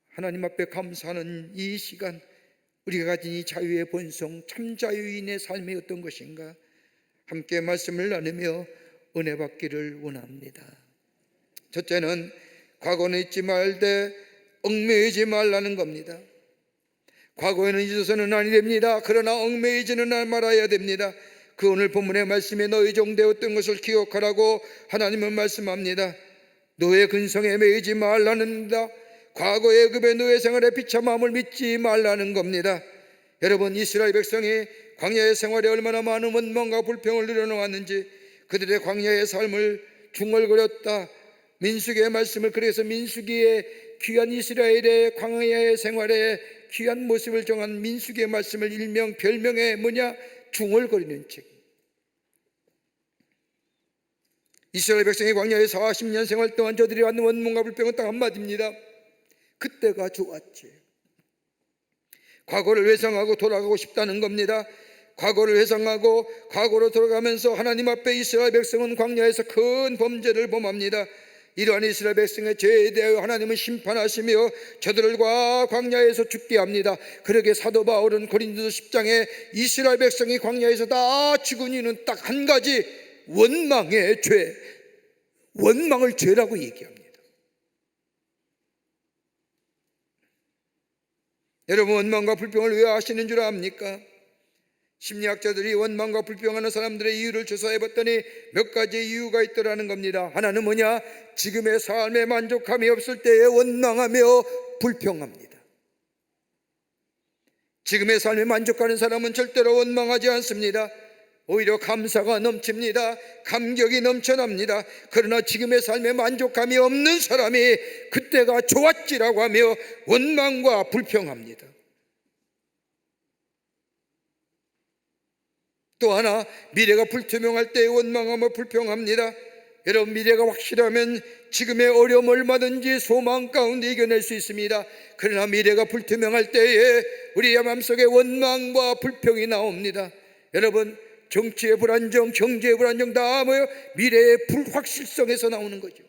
하나님 앞에 감사하는 이 시간, 우리가 가진 이 자유의 본성, 참 자유인의 삶이 어떤 것인가 함께 말씀을 나누며 은혜 받기를 원합니다. 첫째는 과거는 잊지 말되 얽매이지 말라는 겁니다. 과거에는 잊어서는 아니 됩니다. 그러나 얽매이지는 말아야 됩니다. 그 오늘 본문의 말씀에 너희 종되었던 것을 기억하라고 하나님은 말씀합니다. 노예 근성에 매이지 말라는 겁니다. 과거의 애굽의 노예 생활의 비참함을 믿지 말라는 겁니다. 여러분, 이스라엘 백성이 광야의 생활에 얼마나 많은 원망과 불평을 늘어놓았는지, 그들의 광야의 삶을 중얼거렸다. 민수기의 말씀을, 그래서 민수기의 귀한 이스라엘의 광야의 생활의 귀한 모습을 정한 민수기의 말씀을 일명 별명에 뭐냐? 중얼거리는 책. 이스라엘 백성이 광야의 40년 생활 동안 저들이 받는 원망과 불평은 딱 한마디입니다. 그때가 좋았지. 과거를 회상하고 돌아가고 싶다는 겁니다. 과거를 회상하고 과거로 돌아가면서 하나님 앞에 이스라엘 백성은 광야에서 큰 범죄를 범합니다. 이러한 이스라엘 백성의 죄에 대하여 하나님은 심판하시며 저들과 광야에서 죽게 합니다. 그러게 사도 바울은 고린도서 10장에 이스라엘 백성이 광야에서 다 죽은 이유는 딱 한 가지, 원망의 죄, 원망을 죄라고 얘기합니다. 여러분, 원망과 불평을 왜 하시는 줄 압니까? 심리학자들이 원망과 불평하는 사람들의 이유를 조사해 봤더니 몇 가지 이유가 있더라는 겁니다. 하나는 뭐냐? 지금의 삶에 만족함이 없을 때에 원망하며 불평합니다. 지금의 삶에 만족하는 사람은 절대로 원망하지 않습니다. 오히려 감사가 넘칩니다. 감격이 넘쳐납니다. 그러나 지금의 삶에 만족감이 없는 사람이 그때가 좋았지라고 하며 원망과 불평합니다. 또 하나, 미래가 불투명할 때 원망하며 불평합니다. 여러분, 미래가 확실하면 지금의 어려움 얼마든지 소망 가운데 이겨낼 수 있습니다. 그러나 미래가 불투명할 때에 우리의 마음속에 원망과 불평이 나옵니다. 여러분, 정치의 불안정, 경제의 불안정 다 뭐예요? 미래의 불확실성에서 나오는 거죠.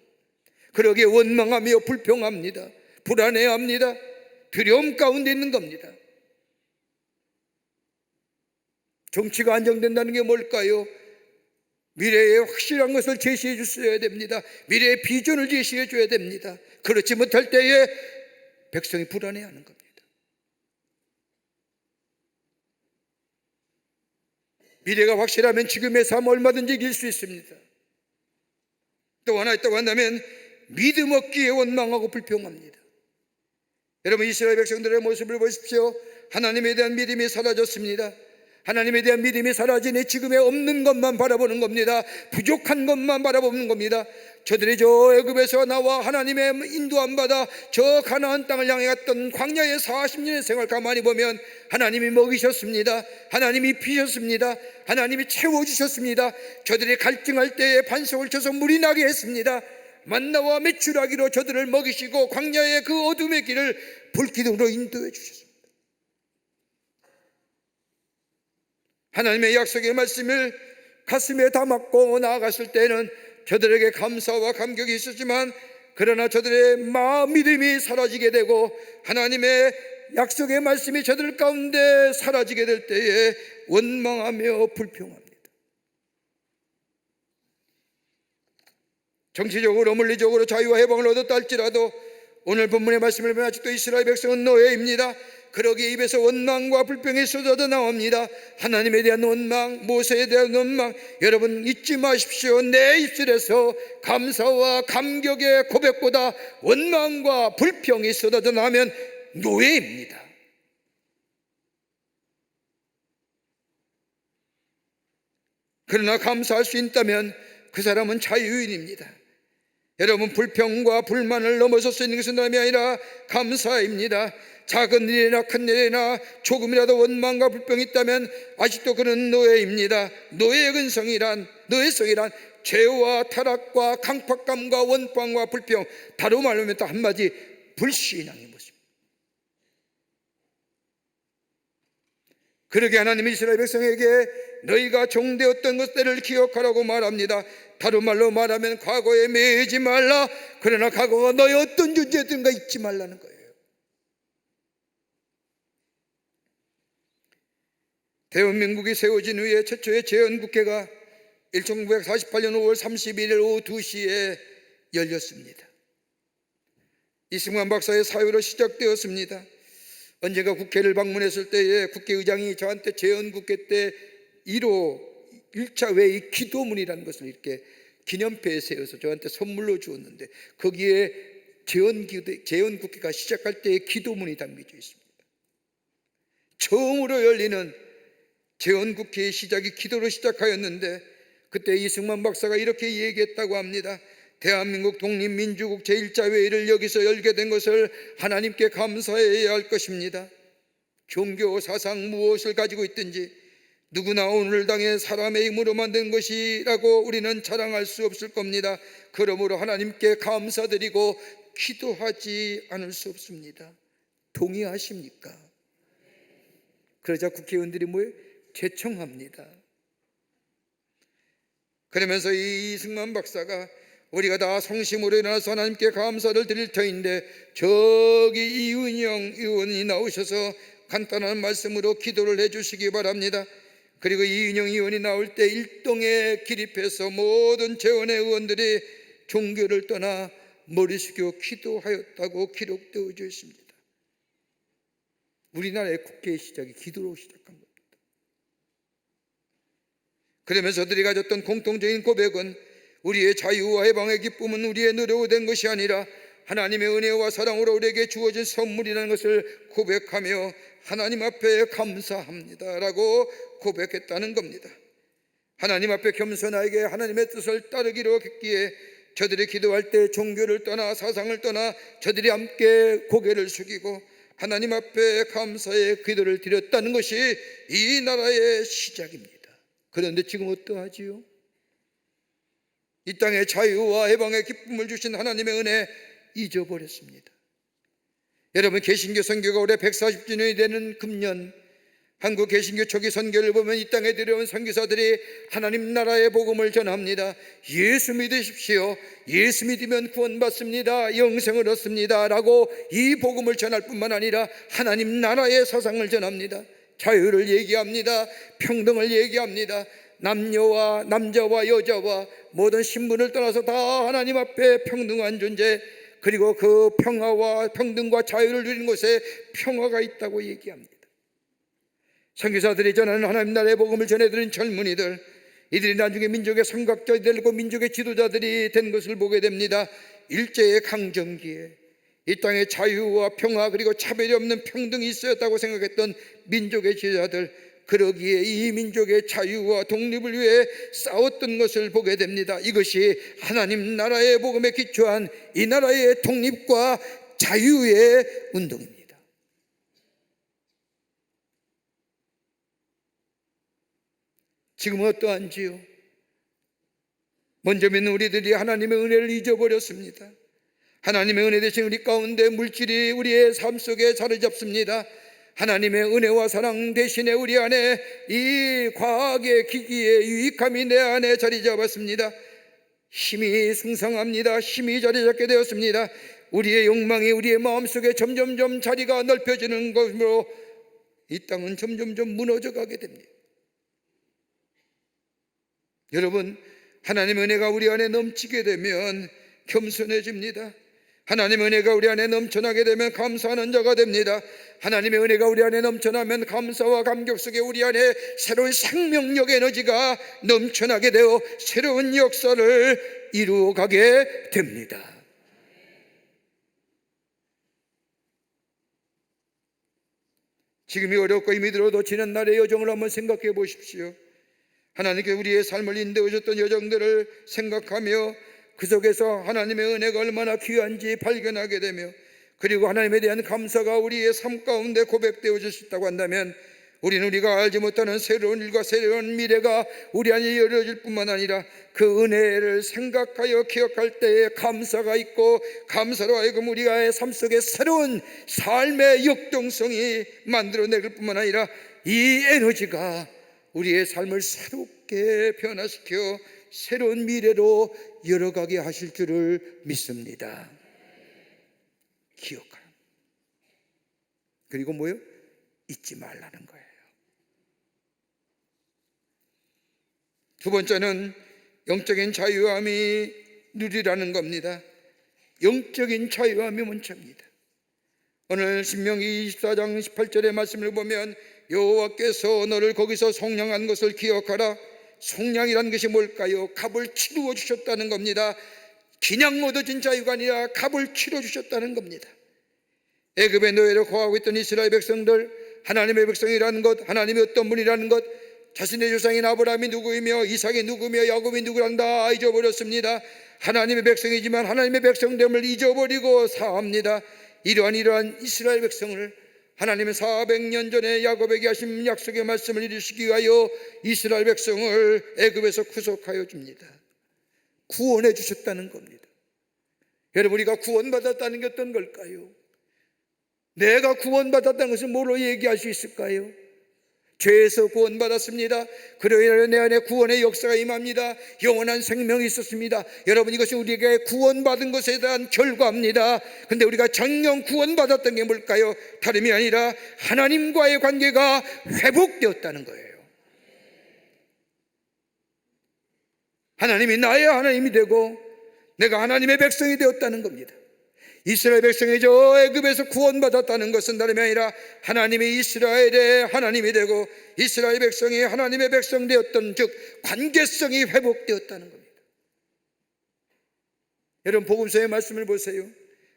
그러기에 원망하며 불평합니다. 불안해합니다. 두려움 가운데 있는 겁니다. 정치가 안정된다는 게 뭘까요? 미래의 확실한 것을 제시해 주셔야 됩니다. 미래의 비전을 제시해 줘야 됩니다. 그렇지 못할 때에 백성이 불안해하는 겁니다. 미래가 확실하면 지금의 삶 얼마든지 이길 수 있습니다. 또 하나 있다고 한다면 믿음 없기에 원망하고 불평합니다. 여러분, 이스라엘 백성들의 모습을 보십시오. 하나님에 대한 믿음이 사라졌습니다. 하나님에 대한 믿음이 사라지니 지금의 없는 것만 바라보는 겁니다. 부족한 것만 바라보는 겁니다. 저들이 저 애굽에서 나와 하나님의 인도 안 받아 저 가나안 땅을 향해 갔던 광야의 40년의 생활 가만히 보면 하나님이 먹이셨습니다. 하나님이 피셨습니다. 하나님이 채워주셨습니다. 저들이 갈증할 때에 반석을 쳐서 물이 나게 했습니다. 만나와 메추라기로 저들을 먹이시고 광야의 그 어둠의 길을 불기둥으로 인도해 주셨습니다. 하나님의 약속의 말씀을 가슴에 담았고 나아갔을 때는 저들에게 감사와 감격이 있었지만, 그러나 저들의 마음 믿음이 사라지게 되고 하나님의 약속의 말씀이 저들 가운데 사라지게 될 때에 원망하며 불평합니다. 정치적으로 물리적으로 자유와 해방을 얻었다 할지라도 오늘 본문의 말씀을 보면 아직도 이스라엘 백성은 노예입니다. 그러기에 입에서 원망과 불평이 쏟아져 나옵니다. 하나님에 대한 원망, 모세에 대한 원망. 여러분, 잊지 마십시오. 내 입술에서 감사와 감격의 고백보다 원망과 불평이 쏟아져 나오면 노예입니다. 그러나 감사할 수 있다면 그 사람은 자유인입니다. 여러분, 불평과 불만을 넘어설 수 있는 것은 남이 아니라 감사입니다. 작은 일이나 큰 일이나 조금이라도 원망과 불평이 있다면 아직도 그는 노예입니다. 노예의 근성이란, 노예성이란 죄와 타락과 강팍감과 원망과 불평, 다로 말하면 또 한마디 불신앙의 모습. 그러게 하나님이 이스라엘 백성에게 너희가 종되었던 것들을 기억하라고 말합니다. 다른 말로 말하면 과거에 매이지 말라. 그러나 과거가 너희 어떤 존재든가 잊지 말라는 거예요. 대한민국이 세워진 후에 최초의 재헌국회가 1948년 5월 31일 오후 2시에 열렸습니다. 이승만 박사의 사회로 시작되었습니다. 언젠가 국회를 방문했을 때에 국회의장이 저한테 재헌국회 때 1차 회의 기도문이라는 것을 이렇게 기념패에 세워서 저한테 선물로 주었는데, 거기에 재헌국회가 시작할 때의 기도문이 담겨져 있습니다. 처음으로 열리는 재헌국회의 시작이 기도로 시작하였는데, 그때 이승만 박사가 이렇게 얘기했다고 합니다. 대한민국 독립민주국 제1차 회의를 여기서 열게 된 것을 하나님께 감사해야 할 것입니다. 종교 사상 무엇을 가지고 있든지 누구나 오늘 당의 사람의 힘으로 만든 것이라고 우리는 자랑할 수 없을 겁니다. 그러므로 하나님께 감사드리고 기도하지 않을 수 없습니다. 동의하십니까? 그러자 국회의원들이 뭐예요? 제청합니다. 그러면서 이 이승만 박사가 우리가 다 성심으로 일어나서 하나님께 감사를 드릴 터인데, 저기 이은영 의원이 나오셔서 간단한 말씀으로 기도를 해주시기 바랍니다. 그리고 이은영 의원이 나올 때 일동에 기립해서 모든 재원의 의원들이 종교를 떠나 머리 숙여 기도하였다고 기록되어 있습니다. 우리나라의 국회의 시작이 기도로 시작한 겁니다. 그러면서 저들이 가졌던 공통적인 고백은 우리의 자유와 해방의 기쁨은 우리의 노력으로 된 것이 아니라 하나님의 은혜와 사랑으로 우리에게 주어진 선물이라는 것을 고백하며 하나님 앞에 감사합니다 라고 고백했다는 겁니다. 하나님 앞에 겸손하게 하나님의 뜻을 따르기로 했기에 저들이 기도할 때 종교를 떠나 사상을 떠나 저들이 함께 고개를 숙이고 하나님 앞에 감사의 기도를 드렸다는 것이 이 나라의 시작입니다. 그런데 지금 어떠하지요? 이 땅에 자유와 해방의 기쁨을 주신 하나님의 은혜 잊어버렸습니다. 여러분, 개신교 선교가 올해 140주년이 되는 금년 한국 개신교 초기 선교를 보면 이 땅에 들여온 선교사들이 하나님 나라의 복음을 전합니다. 예수 믿으십시오. 예수 믿으면 구원받습니다. 영생을 얻습니다 라고 이 복음을 전할 뿐만 아니라 하나님 나라의 사상을 전합니다. 자유를 얘기합니다. 평등을 얘기합니다. 남녀와 남자와 여자와 모든 신분을 떠나서 다 하나님 앞에 평등한 존재, 그리고 그 평화와 평등과 자유를 누리는 곳에 평화가 있다고 얘기합니다. 선교사들이 전하는 하나님 나라의 복음을 전해드린 젊은이들, 이들이 나중에 민족의 선각자들이 되고 민족의 지도자들이 된 것을 보게 됩니다. 일제의 강점기에 이 땅에 자유와 평화 그리고 차별이 없는 평등이 있어야했다고 생각했던 민족의 지도자들, 그러기에 이 민족의 자유와 독립을 위해 싸웠던 것을 보게 됩니다. 이것이 하나님 나라의 복음에 기초한 이 나라의 독립과 자유의 운동입니다. 지금은 어떠한지요? 먼저 믿는 우리들이 하나님의 은혜를 잊어버렸습니다. 하나님의 은혜 대신 우리 가운데 물질이 우리의 삶 속에 자리 잡습니다. 하나님의 은혜와 사랑 대신에 우리 안에 이 과학의 기기의 유익함이 내 안에 자리 잡았습니다. 힘이 승상합니다. 힘이 자리 잡게 되었습니다. 우리의 욕망이 우리의 마음속에 점점점 자리가 넓혀지는 것으로 이 땅은 점점점 무너져 가게 됩니다. 여러분, 하나님의 은혜가 우리 안에 넘치게 되면 겸손해집니다. 하나님의 은혜가 우리 안에 넘쳐나게 되면 감사하는 자가 됩니다. 하나님의 은혜가 우리 안에 넘쳐나면 감사와 감격 속에 우리 안에 새로운 생명력 에너지가 넘쳐나게 되어 새로운 역사를 이루어가게 됩니다. 지금이 어렵고 힘이 들어도 지난 날의 여정을 한번 생각해 보십시오. 하나님께 우리의 삶을 인도해 주셨던 여정들을 생각하며 그 속에서 하나님의 은혜가 얼마나 귀한지 발견하게 되며, 그리고 하나님에 대한 감사가 우리의 삶 가운데 고백되어질 수 있다고 한다면 우리는 우리가 알지 못하는 새로운 일과 새로운 미래가 우리 안에 열려질 뿐만 아니라 그 은혜를 생각하여 기억할 때에 감사가 있고, 감사로 하여금 우리의 삶 속에 새로운 삶의 역동성이 만들어낼 뿐만 아니라 이 에너지가 우리의 삶을 새롭게 변화시켜 새로운 미래로 열어가게 하실 줄을 믿습니다. 기억하라. 그리고 뭐요? 잊지 말라는 거예요. 두 번째는 영적인 자유함이 누리라는 겁니다. 영적인 자유함이 문제입니다. 오늘 신명기 24장 18절의 말씀을 보면 여호와께서 너를 거기서 속량한 것을 기억하라. 속량이란 것이 뭘까요? 값을 치루어 주셨다는 겁니다. 그냥 얻어진 자유가 아니라 값을 치러 주셨다는 겁니다. 애굽의 노예로 거하고 있던 이스라엘 백성들, 하나님의 백성이라는 것, 하나님이 어떤 분이라는 것, 자신의 조상인 아브라함이 누구이며 이삭이 누구며 야곱이 누구랑 다 잊어버렸습니다. 하나님의 백성이지만 하나님의 백성됨을 잊어버리고 사합니다. 이러한 이스라엘 백성을 하나님은 400년 전에 야곱에게 하신 약속의 말씀을 이루시기 위하여 이스라엘 백성을 애굽에서 구속하여 줍니다. 구원해 주셨다는 겁니다. 여러분, 우리가 구원받았다는 게 어떤 걸까요? 내가 구원받았다는 것을 뭐로 얘기할 수 있을까요? 죄에서 구원받았습니다. 그로 인하여 내 안에 구원의 역사가 임합니다. 영원한 생명이 있었습니다. 여러분, 이것이 우리에게 구원받은 것에 대한 결과입니다. 그런데 우리가 정령 구원받았던 게 뭘까요? 다름이 아니라 하나님과의 관계가 회복되었다는 거예요. 하나님이 나의 하나님이 되고 내가 하나님의 백성이 되었다는 겁니다. 이스라엘 백성이 저 애굽에서 구원받았다는 것은 다름이 아니라 하나님이 이스라엘의 하나님이 되고 이스라엘 백성이 하나님의 백성 되었던, 즉 관계성이 회복되었다는 겁니다. 여러분, 복음서의 말씀을 보세요.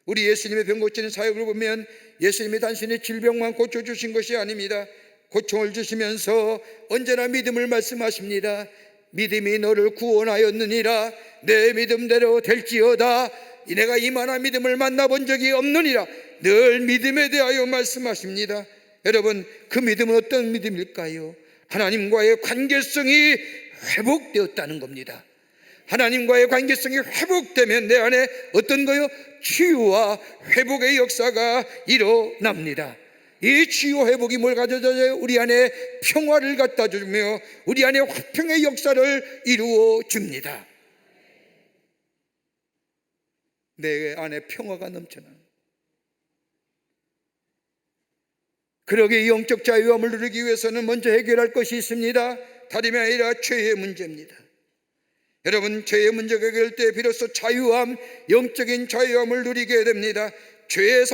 우리 예수님의 병 고치는 사역을 보면 예수님이 단순히 질병만 고쳐주신 것이 아닙니다. 고통을 주시면서 언제나 믿음을 말씀하십니다. 믿음이 너를 구원하였느니라. 내 믿음대로 될지어다. 내가 이만한 믿음을 만나본 적이 없느니라. 늘 믿음에 대하여 말씀하십니다. 여러분, 그 믿음은 어떤 믿음일까요? 하나님과의 관계성이 회복되었다는 겁니다. 하나님과의 관계성이 회복되면 내 안에 어떤 거요? 치유와 회복의 역사가 일어납니다. 이 치유 회복이 뭘 가져다줘요? 우리 안에 평화를 갖다 주며 우리 안에 화평의 역사를 이루어 줍니다. 내 안에 평화가 넘쳐나는, 그러기에 이 영적 자유함을 누리기 위해서는 먼저 해결할 것이 있습니다. 다름이 아니라 죄의 문제입니다. 여러분, 죄의 문제가 해결될 때 비로소 자유함, 영적인 자유함을 누리게 됩니다. 죄의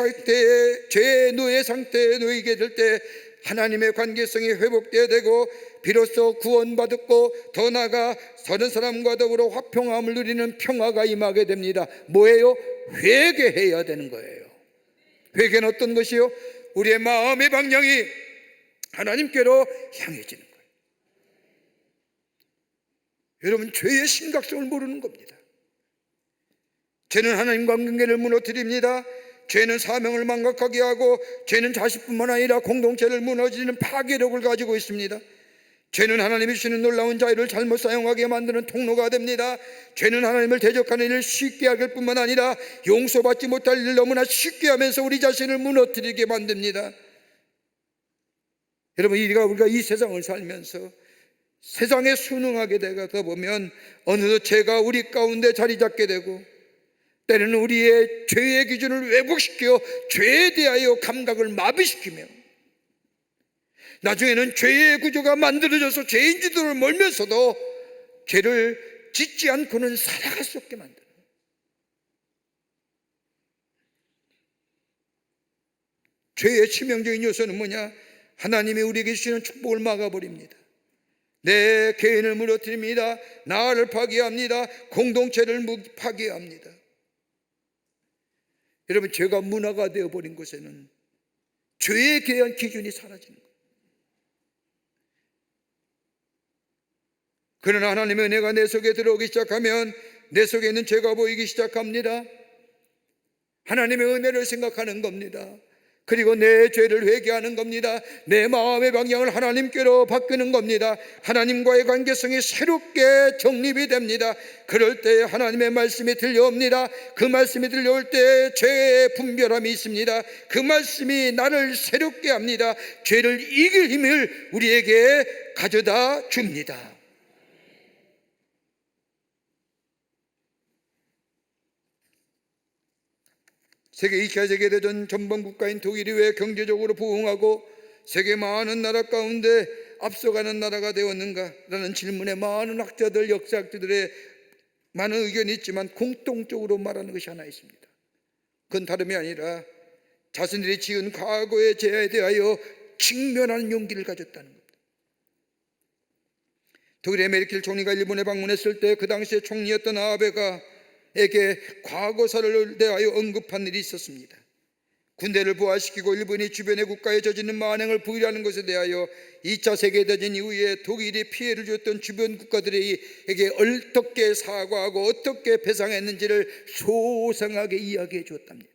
노예 상태에 놓이게 될 때 하나님의 관계성이 회복되어야 되고 비로소 구원받았고 더 나아가 다른 사람과 더불어 화평함을 누리는 평화가 임하게 됩니다. 뭐예요? 회개해야 되는 거예요. 회개는 어떤 것이요? 우리의 마음의 방향이 하나님께로 향해지는 거예요. 여러분, 죄의 심각성을 모르는 겁니다. 죄는 하나님과 관계를 무너뜨립니다. 죄는 사명을 망각하게 하고 죄는 자식뿐만 아니라 공동체를 무너지는 파괴력을 가지고 있습니다. 죄는 하나님이 주시는 놀라운 자유를 잘못 사용하게 만드는 통로가 됩니다. 죄는 하나님을 대적하는 일을 쉽게 하길 뿐만 아니라 용서받지 못할 일을 너무나 쉽게 하면서 우리 자신을 무너뜨리게 만듭니다. 여러분, 우리가 이 세상을 살면서 세상에 순응하게 되다 보면 어느덧 죄가 우리 가운데 자리 잡게 되고 때로는 우리의 죄의 기준을 왜곡시켜 죄에 대하여 감각을 마비시키며 나중에는 죄의 구조가 만들어져서 죄인 지도를 몰면서도 죄를 짓지 않고는 살아갈 수 없게 만드는, 죄의 치명적인 요소는 뭐냐? 하나님이 우리에게 주시는 축복을 막아버립니다. 내 개인을 무너뜨립니다. 나를 파괴합니다. 공동체를 파괴합니다. 여러분, 죄가 문화가 되어버린 곳에는 죄에 대한 기준이 사라지는 거예요. 그러나 하나님의 은혜가 내 속에 들어오기 시작하면 내 속에 있는 죄가 보이기 시작합니다. 하나님의 은혜를 생각하는 겁니다. 그리고 내 죄를 회개하는 겁니다. 내 마음의 방향을 하나님께로 바꾸는 겁니다. 하나님과의 관계성이 새롭게 정립이 됩니다. 그럴 때 하나님의 말씀이 들려옵니다. 그 말씀이 들려올 때 죄의 분별함이 있습니다. 그 말씀이 나를 새롭게 합니다. 죄를 이길 힘을 우리에게 가져다 줍니다. 세계 2차 세계대전 전범 국가인 독일이 왜 경제적으로 부흥하고 세계 많은 나라 가운데 앞서가는 나라가 되었는가? 라는 질문에 많은 학자들, 역사학자들의 많은 의견이 있지만 공통적으로 말하는 것이 하나 있습니다. 그건 다름이 아니라 자신들이 지은 과거의 죄에 대하여 직면하는 용기를 가졌다는 겁니다. 독일의 메르켈 총리가 일본에 방문했을 때 그 당시에 총리였던 아베가에게 과거사를 대하여 언급한 일이 있었습니다. 군대를 부활시키고 일본이 주변의 국가에 저지른 만행을 부인하는 것에 대하여 2차 세계대전 이후에 독일이 피해를 줬던 주변 국가들에게 어떻게 사과하고 어떻게 배상했는지를 소상하게 이야기해 주었답니다.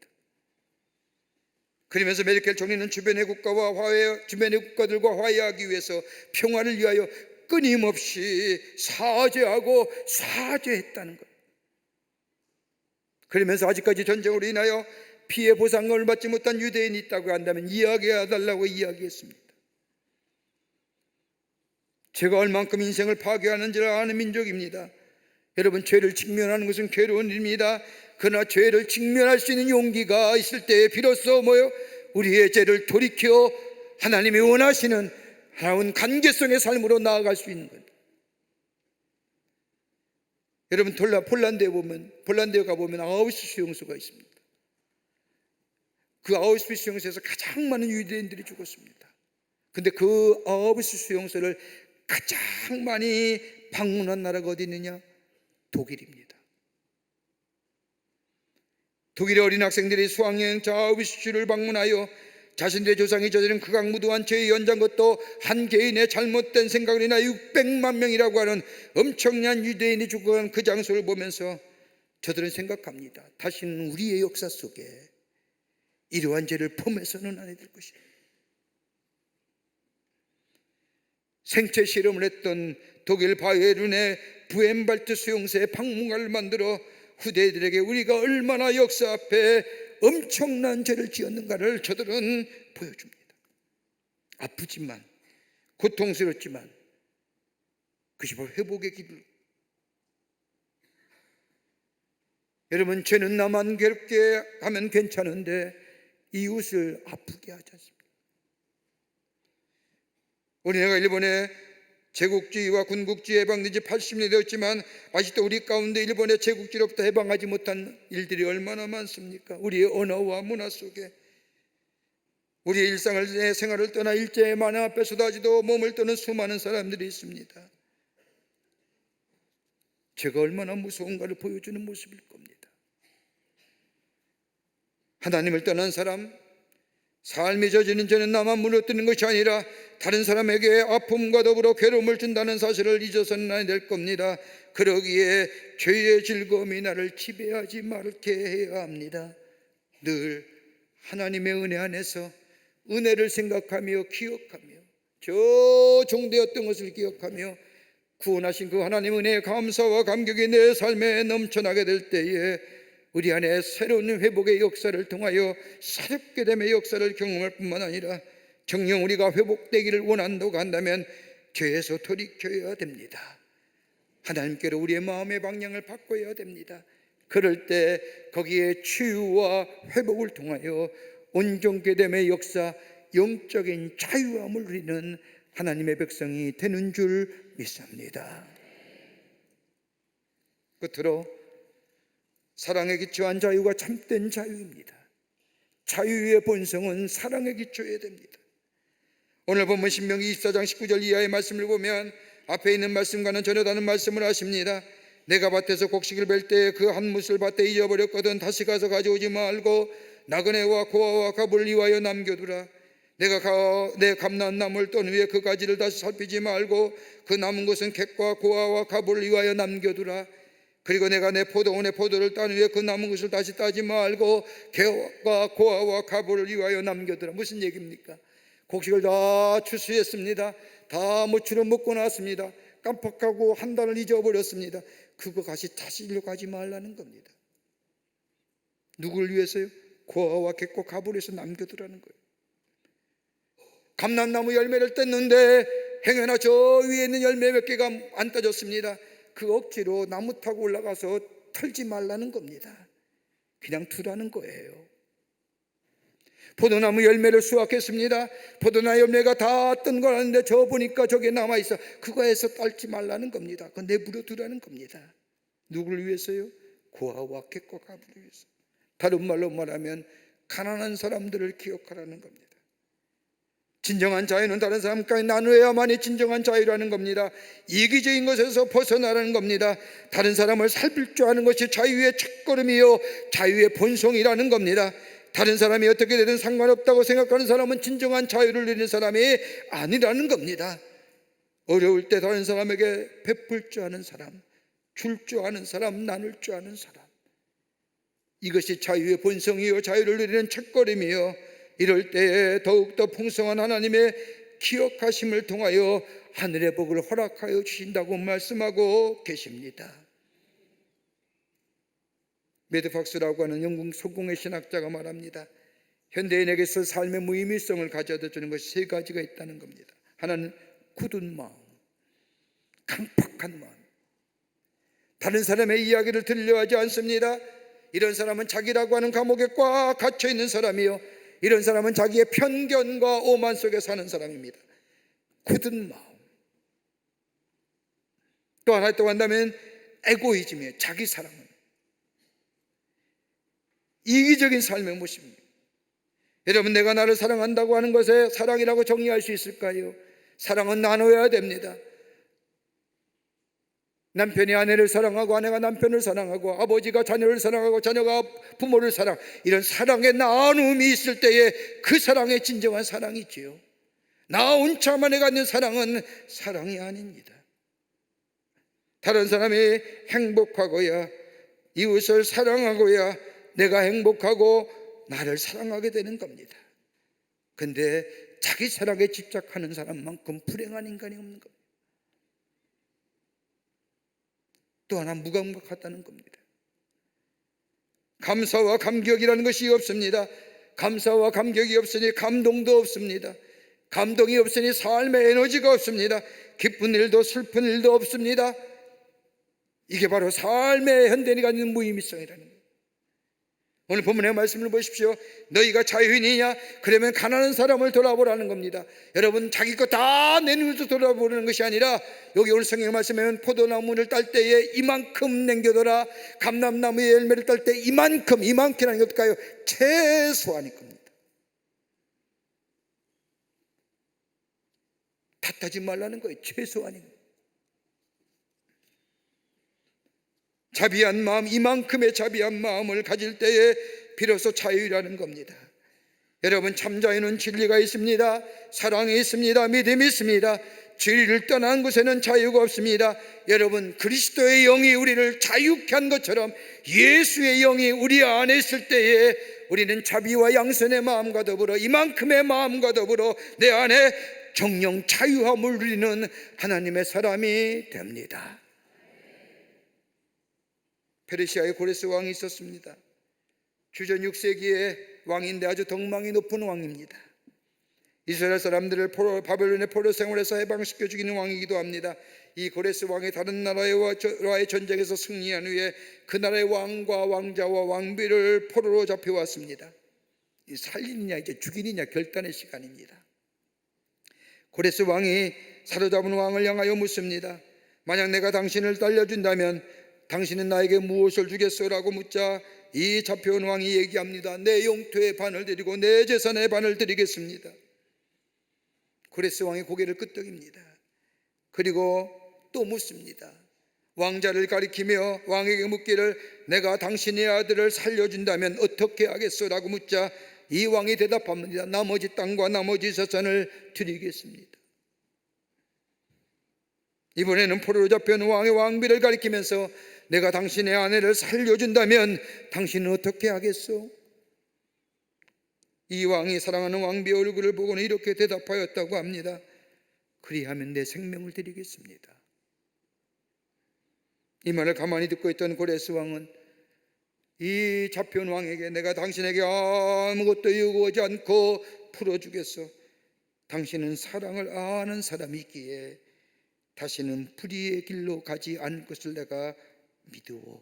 그러면서 메르켈 총리는 주변의 국가들과 화해하기 위해서 평화를 위하여 끊임없이 사죄하고 사죄했다는 것. 그러면서 아직까지 전쟁으로 인하여 피해 보상을 받지 못한 유대인이 있다고 한다면 이야기해달라고 이야기했습니다. 제가 얼만큼 인생을 파괴하는지를 아는 민족입니다. 여러분, 죄를 직면하는 것은 괴로운 일입니다. 그러나 죄를 직면할 수 있는 용기가 있을 때에 비로소 우리의 죄를 돌이켜 하나님이 원하시는 하나님 관계성의 삶으로 나아갈 수 있는 겁니다. 여러분, 폴란드에 가보면 아우슈비츠 수용소가 있습니다. 그 아우슈비츠 수용소에서 가장 많은 유대인들이 죽었습니다. 근데 그 아우슈비츠 수용소를 가장 많이 방문한 나라가 어디 있느냐? 독일입니다. 독일의 어린 학생들이 수학여행 아우슈비츠를 방문하여 자신들의 조상이 저지른 극악무도한 죄에 연장 것도 한 개인의 잘못된 생각으로 인하여 600만 명이라고 하는 엄청난 유대인이 죽어간 그 장소를 보면서 저들은 생각합니다. 다시는 우리의 역사 속에 이러한 죄를 범해서는 안 될 것이다. 생체 실험을 했던 독일 바이에른의 부엔발트 수용소에 박물관을 만들어 후대들에게 우리가 얼마나 역사 앞에 엄청난 죄를 지었는가를 저들은 보여줍니다. 아프지만, 고통스럽지만 그것이 바로 회복의 길. 여러분, 죄는 나만 괴롭게 하면 괜찮은데 이웃을 아프게 하지 않습니다. 우리나라가 일본의 제국주의와 군국주의 해방된 지 80년이 되었지만 아직도 우리 가운데 일본의 제국주의로부터 해방하지 못한 일들이 얼마나 많습니까? 우리의 언어와 문화 속에 우리의 일상의 생활을 떠나 일제의 만화 앞에 쏟아지도 몸을 떠는 수많은 사람들이 있습니다. 제가 얼마나 무서운가를 보여주는 모습일 겁니다. 하나님을 떠난 사람, 삶이 저지른 죄는 나만 무너뜨리는 것이 아니라 다른 사람에게 아픔과 더불어 괴로움을 준다는 사실을 잊어서는 안 될 겁니다. 그러기에 죄의 즐거움이 나를 지배하지 말게 해야 합니다. 늘 하나님의 은혜 안에서 은혜를 생각하며 기억하며 저 종되었던 것을 기억하며 구원하신 그 하나님 은혜의 감사와 감격이 내 삶에 넘쳐나게 될 때에 우리 안에 새로운 회복의 역사를 통하여 새롭게 됨의 역사를 경험할 뿐만 아니라 정녕 우리가 회복되기를 원한다고 한다면 죄에서 돌이켜야 됩니다. 하나님께로 우리의 마음의 방향을 바꿔야 됩니다. 그럴 때 거기에 치유와 회복을 통하여 온전케 됨의 역사, 영적인 자유함을 누리는 하나님의 백성이 되는 줄 믿습니다. 끝으로 사랑에 기초한 자유가 참된 자유입니다. 자유의 본성은 사랑에 기초해야 됩니다. 오늘 본문 신명기 24장 19절 이하의 말씀을 보면 앞에 있는 말씀과는 전혀 다른 말씀을 하십니다. 내가 밭에서 곡식을 벨 때 그 한 뭇을 밭에 잊어버렸거든 다시 가서 가져오지 말고 나그네와 고아와 갑을 위하여 남겨두라. 내가 내 감난 나무를 떤 후에 그 가지를 다시 살피지 말고 그 남은 것은 객과 고아와 갑을 위하여 남겨두라. 그리고 내가 내 포도원의 포도를 딴 후에 그 남은 것을 다시 따지 말고 개와 고아와 가보를 위하여 남겨두라. 무슨 얘기입니까? 곡식을 다 추수했습니다. 다 모추를 먹고 났습니다. 깜빡하고 한 달을 잊어버렸습니다. 그거 다시 일로 가지 말라는 겁니다. 누구를 위해서요? 고아와 객과 가보를 위해서 남겨두라는 거예요. 감람나무 열매를 뗐는데 행여나 저 위에 있는 열매 몇 개가 안 따졌습니다. 그 억지로 나무 타고 올라가서 털지 말라는 겁니다. 그냥 두라는 거예요. 포도나무 열매를 수확했습니다. 포도나무 열매가 다 뜬 걸 아는데 저 보니까 저게 남아있어. 그거에서 딸지 말라는 겁니다. 그거 내버려 두라는 겁니다. 누구를 위해서요? 고아와 객과 가부를 위해서. 다른 말로 말하면 가난한 사람들을 기억하라는 겁니다. 진정한 자유는 다른 사람까지 나누어야만이 진정한 자유라는 겁니다. 이기적인 것에서 벗어나라는 겁니다. 다른 사람을 살필 줄 아는 것이 자유의 첫걸음이요 자유의 본성이라는 겁니다. 다른 사람이 어떻게 되든 상관없다고 생각하는 사람은 진정한 자유를 누리는 사람이 아니라는 겁니다. 어려울 때 다른 사람에게 베풀 줄 아는 사람, 줄 줄 아는 사람, 나눌 줄 아는 사람, 이것이 자유의 본성이요 자유를 누리는 첫걸음이요, 이럴 때에 더욱더 풍성한 하나님의 기억하심을 통하여 하늘의 복을 허락하여 주신다고 말씀하고 계십니다. 매드팍스라고 하는 영국 소공의 신학자가 말합니다. 현대인에게서 삶의 무의미성을 가져다 주는 것이 세 가지가 있다는 겁니다. 하나는 굳은 마음, 강팍한 마음. 다른 사람의 이야기를 들으려 하지 않습니다. 이런 사람은 자기라고 하는 감옥에 꽉 갇혀 있는 사람이요, 이런 사람은 자기의 편견과 오만 속에 사는 사람입니다. 굳은 마음. 또 하나 또 한다면 에고이즘이에요. 자기 사랑은 이기적인 삶의 모습입니다. 여러분, 내가 나를 사랑한다고 하는 것에 사랑이라고 정의할 수 있을까요? 사랑은 나눠야 됩니다. 남편이 아내를 사랑하고 아내가 남편을 사랑하고 아버지가 자녀를 사랑하고 자녀가 부모를 사랑, 이런 사랑의 나눔이 있을 때에 그 사랑의 진정한 사랑이지요. 나 혼자만에 갖는 사랑은 사랑이 아닙니다. 다른 사람이 행복하고야, 이웃을 사랑하고야 내가 행복하고 나를 사랑하게 되는 겁니다. 근데 자기 사랑에 집착하는 사람만큼 불행한 인간이 없는 겁니다. 또 하나 무감각하다는 겁니다. 감사와 감격이라는 것이 없습니다. 감사와 감격이 없으니 감동도 없습니다. 감동이 없으니 삶의 에너지가 없습니다. 기쁜 일도 슬픈 일도 없습니다. 이게 바로 삶의 현대인이 갖는 무의미성이라는 거예요. 오늘 본문의 말씀을 보십시오. 너희가 자유인이냐? 그러면 가난한 사람을 돌아보라는 겁니다. 여러분, 자기 거 다 내놓으면서 돌아보는 것이 아니라, 여기 오늘 성경 말씀에 포도나무를 딸 때에 이만큼 남겨둬라, 감람나무의 열매를 딸 때 이만큼이라는 게 어떨까요? 최소한일 겁니다. 탓하지 말라는 거예요. 최소한인 거예요. 자비한 마음, 이만큼의 자비한 마음을 가질 때에 비로소 자유라는 겁니다. 여러분, 참 자유는 진리가 있습니다. 사랑이 있습니다. 믿음이 있습니다. 진리를 떠난 곳에는 자유가 없습니다. 여러분, 그리스도의 영이 우리를 자유케 한 것처럼 예수의 영이 우리 안에 있을 때에 우리는 자비와 양선의 마음과 더불어, 이만큼의 마음과 더불어 내 안에 정령 자유함을 누리는 하나님의 사람이 됩니다. 페르시아의 고레스 왕이 있었습니다. 주전 6세기의 왕인데 아주 덕망이 높은 왕입니다. 이스라엘 사람들을 바벨론의 포로 생활에서 해방시켜 죽이는 왕이기도 합니다. 이 고레스 왕이 다른 나라와의 전쟁에서 승리한 후에 그 나라의 왕과 왕자와 왕비를 포로로 잡혀왔습니다. 살리느냐 이제 죽이느냐 결단의 시간입니다. 고레스 왕이 사로잡은 왕을 향하여 묻습니다. 만약 내가 당신을 살려준다면 당신은 나에게 무엇을 주겠소라고 묻자 이 잡혀온 왕이 얘기합니다. 내 영토의 반을 드리고 내 재산의 반을 드리겠습니다. 고레스 왕이 고개를 끄덕입니다. 그리고 또 묻습니다. 왕자를 가리키며 왕에게 묻기를 내가 당신의 아들을 살려준다면 어떻게 하겠소라고 묻자 이 왕이 대답합니다. 나머지 땅과 나머지 재산을 드리겠습니다. 이번에는 포로로 잡혀온 왕의 왕비를 가리키면서 내가 당신의 아내를 살려준다면 당신은 어떻게 하겠소? 이 왕이 사랑하는 왕비의 얼굴을 보고는 이렇게 대답하였다고 합니다. 그리하면 내 생명을 드리겠습니다. 이 말을 가만히 듣고 있던 고레스 왕은 이 잡혀온 왕에게 내가 당신에게 아무것도 요구하지 않고 풀어주겠소. 당신은 사랑을 아는 사람이기에 다시는 불의의 길로 가지 않을 것을 내가 믿어.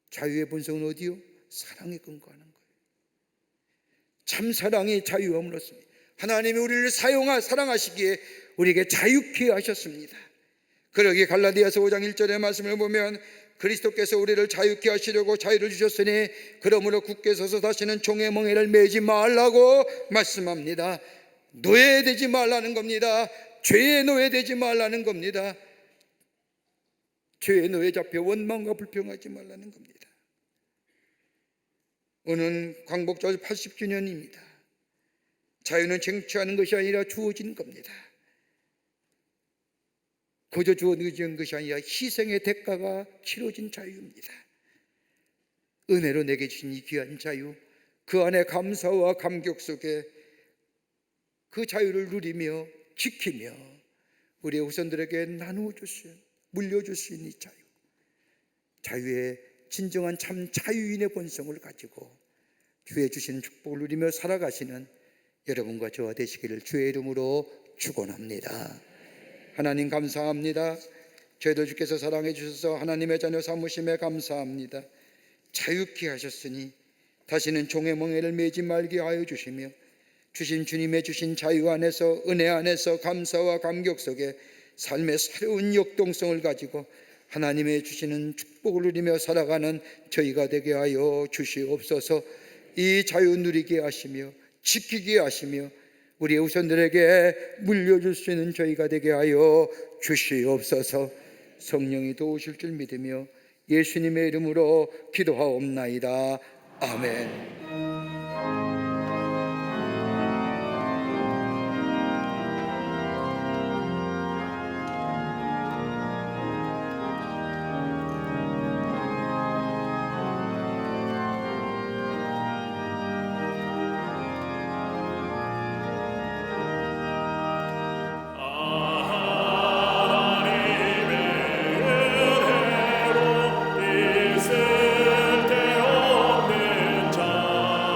자유의 본성은 어디요? 사랑에 근거하는 거예요. 참 사랑이 자유함을 얻습니다. 하나님이 우리를 사랑하시기에 우리에게 자유케 하셨습니다. 그러기에 갈라디아서 5장 1절의 말씀을 보면 그리스도께서 우리를 자유케 하시려고 자유를 주셨으니 그러므로 굳게 서서 다시는 종의 멍에를 매지 말라고 말씀합니다. 노예되지 말라는 겁니다. 죄의 노예되지 말라는 겁니다. 죄의 노예 잡혀 원망과 불평하지 말라는 겁니다. 오늘 광복절 80주년입니다. 자유는 쟁취하는 것이 아니라 주어진 겁니다. 거저 주어진 것이 아니라 희생의 대가가 치러진 자유입니다. 은혜로 내게 주신 이 귀한 자유, 그 안에 감사와 감격 속에 그 자유를 누리며 지키며 우리의 후손들에게 나누어줄 수 있는, 물려줄 수 있는 이 자유, 자유의 진정한 참 자유인의 본성을 가지고 주의 주시는 축복을 누리며 살아가시는 여러분과 저와 되시기를 주의 이름으로 축원합니다. 하나님 감사합니다. 저희도 주께서 사랑해 주셔서 하나님의 자녀 삼으심에 감사합니다. 자유케 하셨으니 다시는 종의 멍에를 매지 말게 하여 주시며 주신 주님의 주신 자유 안에서, 은혜 안에서 감사와 감격 속에 삶의 새로운 역동성을 가지고 하나님의 주시는 축복을 누리며 살아가는 저희가 되게 하여 주시옵소서. 이 자유 누리게 하시며 지키게 하시며 우리의 후손들에게 물려줄 수 있는 저희가 되게 하여 주시옵소서. 성령이 도우실 줄 믿으며 예수님의 이름으로 기도하옵나이다. 아멘. 있을 데 없는 자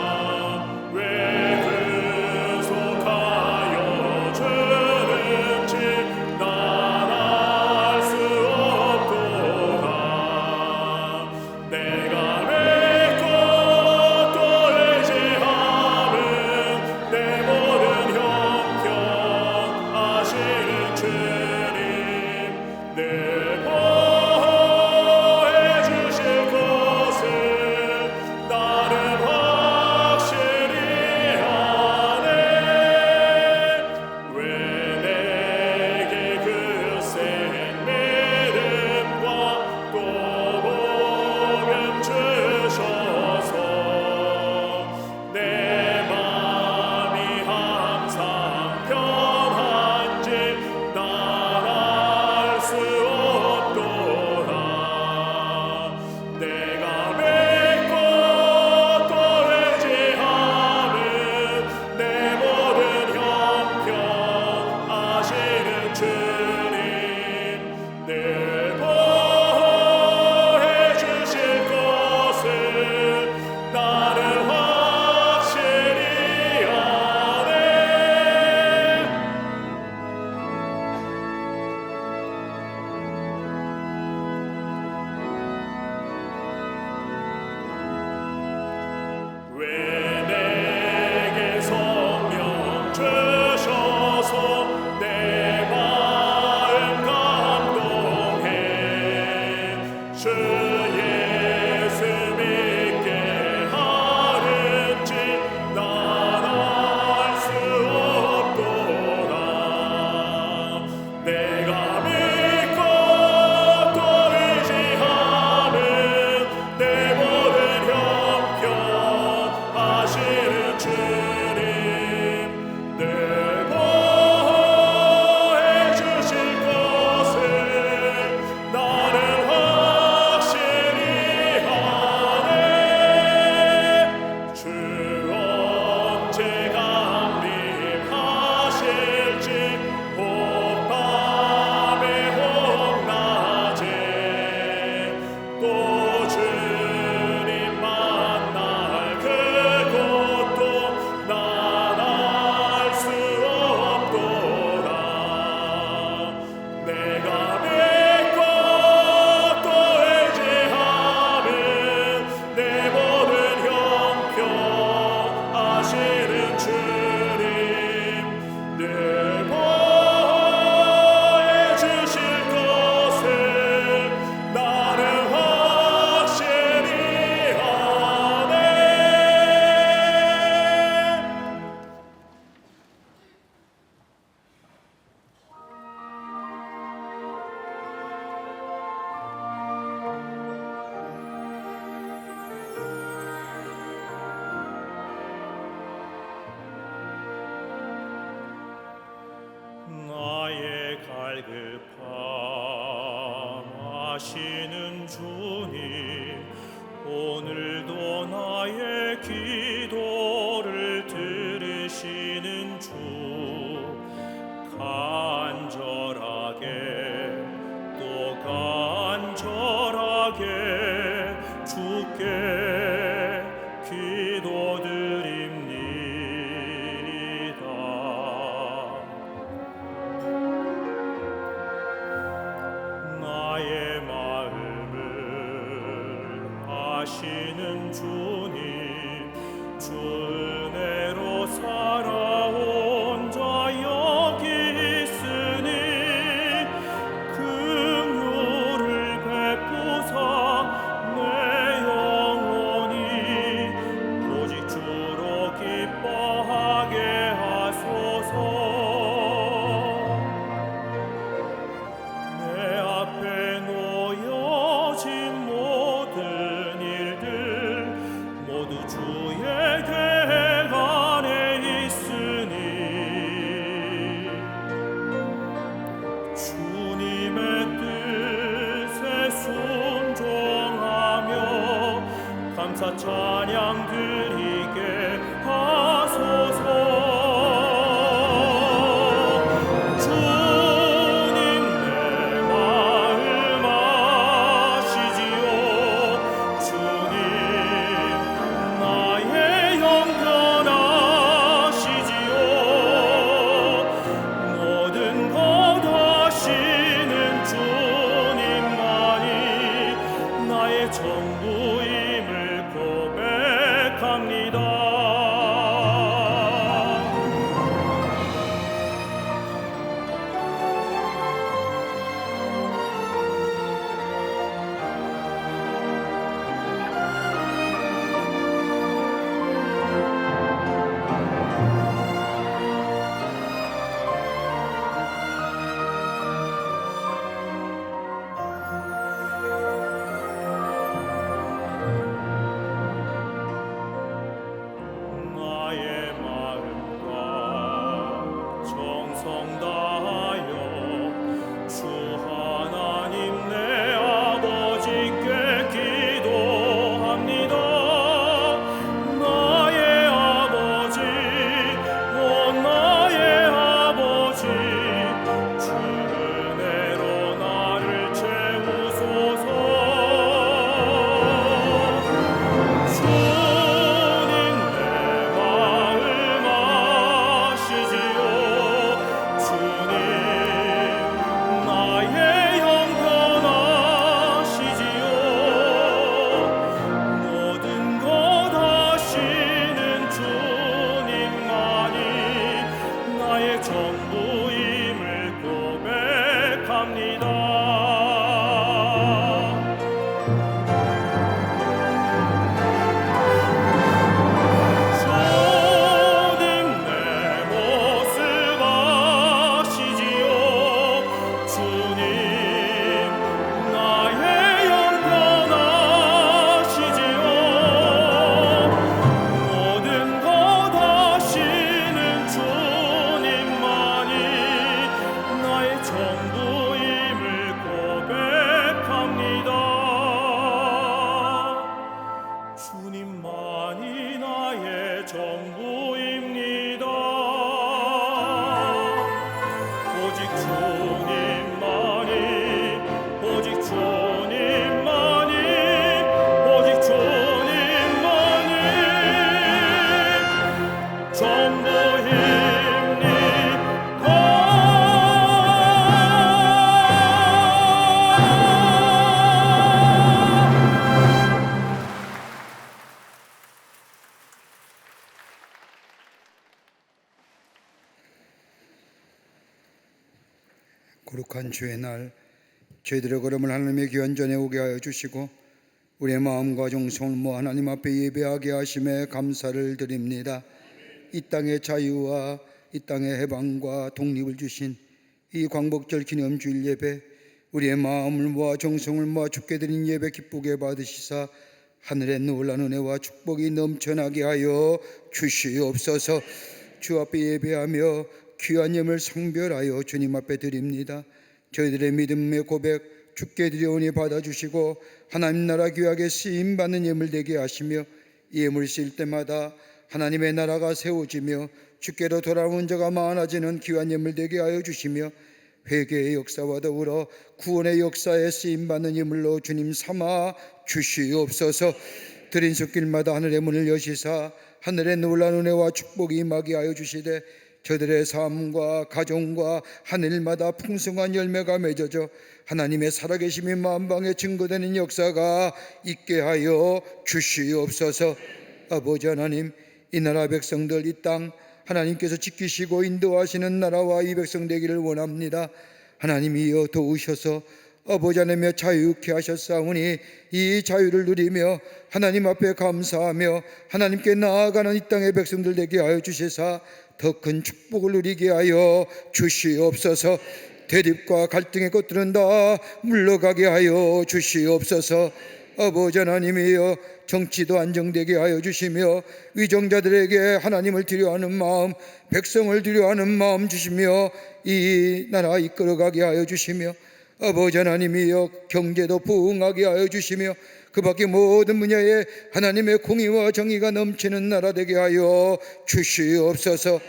오늘도 나의 기도를 들으시는 주, 간절하게 또 간절하게 주께 기도드립니다. 나의 마음을 아시는 주님, 주 은혜로 살아온 자 여기 있으니 긍휼을 베푸사 내 영혼이 오직 주로 기뻐하게 하소서. 내 앞에 놓여진 모든 일들 모두 주의 계획 안에 있으니 주님의 뜻에 순종하며 감사 찬양 드리게 하소서. 주님 내 마음 아시지요. 주님 나의 영변 아시지요. 모든 것 아시는 주님만이 나의 전부임을 고백합니다. 나의 마음과 정성 다하여 주 하나님 내 아버지께 기도합니다. 나의 아버지, 오 나의 아버지, 주 은혜로 나를 채우소서. 주님 내 마음 아시지요. 주님 나의 영변 아시지요. 모든 것 아시는 주님만이 나의 전부임을 고백합니다. 주님 내 모습 아시지요. 주님 나의 영변 아시지요. 모든 것 아시는 주님만이 나의 전부임을 고백합니다. 주님만이 나의 전부입니다. 오직 주님만이, 오직 주님만이, 오직 주님만이 거룩한 주의 날, 저희들의 걸음을 하나님의 귀한 전에 오게 하여 주시고 우리의 마음과 정성을 모아 하나님 앞에 예배하게 하심에 감사를 드립니다. 이 땅의 자유와 이 땅의 해방과 독립을 주신 이 광복절 기념주일 예배, 우리의 마음을 모아 정성을 모아 주께 드린 예배 기쁘게 받으시사 하늘의 놀라운 은혜와 축복이 넘쳐나게 하여 주시옵소서. 주 앞에 예배하며 귀한 예물 성별하여 주님 앞에 드립니다. 저희들의 믿음의 고백, 주께 드려오니 받아주시고 하나님 나라 귀하게 쓰임받는 예물 되게 하시며 이 예물 쓰일 때마다 하나님의 나라가 세워지며 주께로 돌아오는 자가 많아지는 귀한 예물 되게 하여 주시며 회개의 역사와 더불어 구원의 역사에 쓰임받는 예물로 주님 삼아 주시옵소서. 드린 손길마다 하늘의 문을 여시사 하늘의 놀라운 은혜와 축복이 임하게 하여 주시되 저들의 삶과 가정과 하늘마다 풍성한 열매가 맺어져 하나님의 살아계심이 만방에 증거되는 역사가 있게 하여 주시옵소서. 아버지 하나님, 이 나라 백성들, 이 땅 하나님께서 지키시고 인도하시는 나라와 이 백성 되기를 원합니다. 하나님이여 도우셔서 아버지 하나님의 자유케 하셨사오니 이 자유를 누리며 하나님 앞에 감사하며 하나님께 나아가는 이 땅의 백성들 되게 하여 주시사 더 큰 축복을 누리게 하여 주시옵소서. 대립과 갈등의 것들은 다 물러가게 하여 주시옵소서. 아버지 하나님이여 정치도 안정되게 하여 주시며 위정자들에게 하나님을 두려워하는 마음, 백성을 두려워하는 마음 주시며 이 나라 이끌어가게 하여 주시며 아버지 하나님이여 경제도 부흥하게 하여 주시며 그 밖에 모든 분야에 하나님의 공의와 정의가 넘치는 나라 되게 하여 주시옵소서.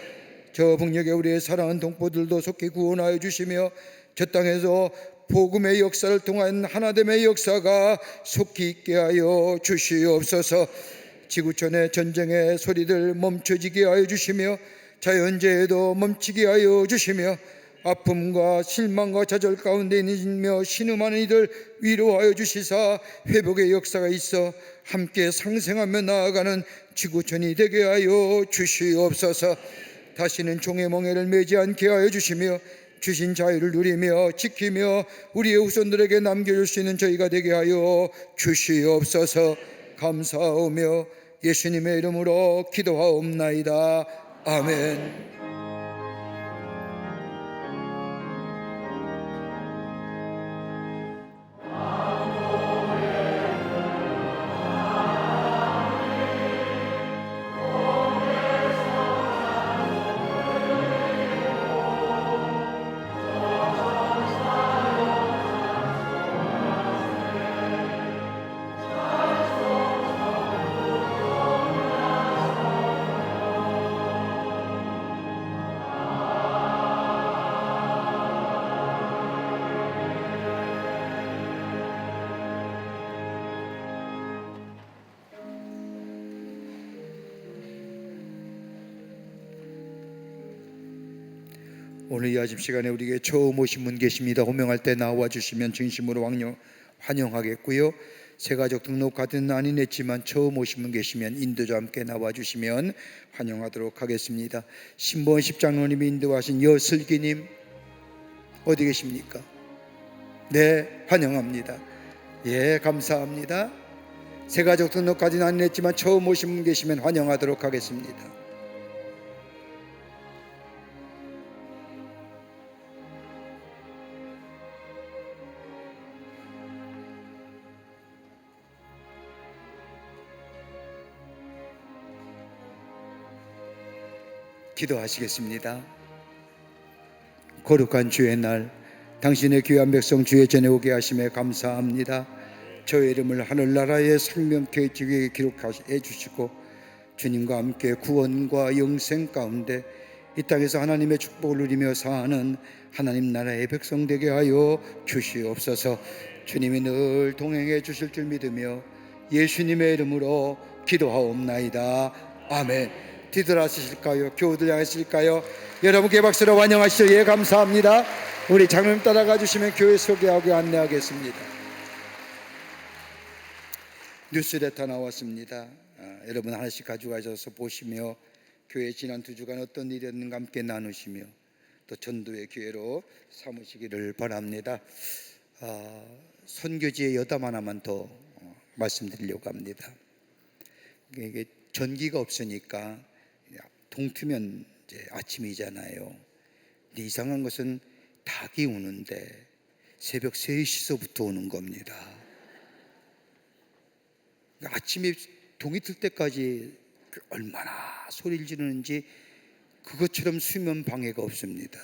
저 북녘에 우리의 사랑하는 동포들도 속히 구원하여 주시며 저 땅에서 복음의 역사를 통한 하나됨의 역사가 속히 있게 하여 주시옵소서. 지구촌의 전쟁의 소리들 멈춰지게 하여 주시며 자연재해도 멈추게 하여 주시며 아픔과 실망과 좌절 가운데 있으며 신음하는 이들 위로하여 주시사 회복의 역사가 있어 함께 상생하며 나아가는 지구촌이 되게 하여 주시옵소서. 다시는 종의 멍에를 매지 않게 하여 주시며 주신 자유를 누리며 지키며 우리의 후손들에게 남겨줄 수 있는 저희가 되게 하여 주시옵소서. 감사하며 예수님의 이름으로 기도하옵나이다. 아멘. 오늘 이 아침 시간에 우리에게 처음 오신 분 계십니다. 호명할 때 나와 주시면 진심으로 환영하겠고요. 새가족 등록 카드는 아닌 했지만 처음 오신 분 계시면 인도자와 함께 나와 주시면 환영하도록 하겠습니다. 신보원 십장로님이 인도하신 여슬기님 어디 계십니까? 네, 환영합니다. 예, 감사합니다. 새가족 등록 카드는 아닌 했지만 처음 오신 분 계시면 환영하도록 하겠습니다. 기도하시겠습니다. 거룩한 주의 날 당신의 귀한 백성 주의 전에 오게 하심에 감사합니다. 저의 이름을 하늘나라의 생명케 지위에 기록해 주시고 주님과 함께 구원과 영생 가운데 이 땅에서 하나님의 축복을 누리며 사는 하나님 나라의 백성 되게 하여 주시옵소서. 주님이 늘 동행해 주실 줄 믿으며 예수님의 이름으로 기도하옵나이다. 아멘. 뒤돌아서실까요? 교우들 향하실까요? 여러분께 박수로 환영하시죠. 예, 감사합니다. 우리 장로님 따라가 주시면 교회 소개하고 안내하겠습니다. 뉴스레터 나왔습니다. 여러분 하나씩 가져가셔서 보시며 교회 지난 2주간 어떤 일이었는가 함께 나누시며 또 전도의 기회로 삼으시기를 바랍니다. 선교지의 여담 하나만 더 말씀드리려고 합니다. 이게 전기가 없으니까 동트면 이제 아침이잖아요. 근데 이상한 것은 닭이 우는데 새벽 3시서부터 오는 겁니다. 그러니까 아침에 동이 틀 때까지 얼마나 소리를 지르는지 그것처럼 수면 방해가 없습니다.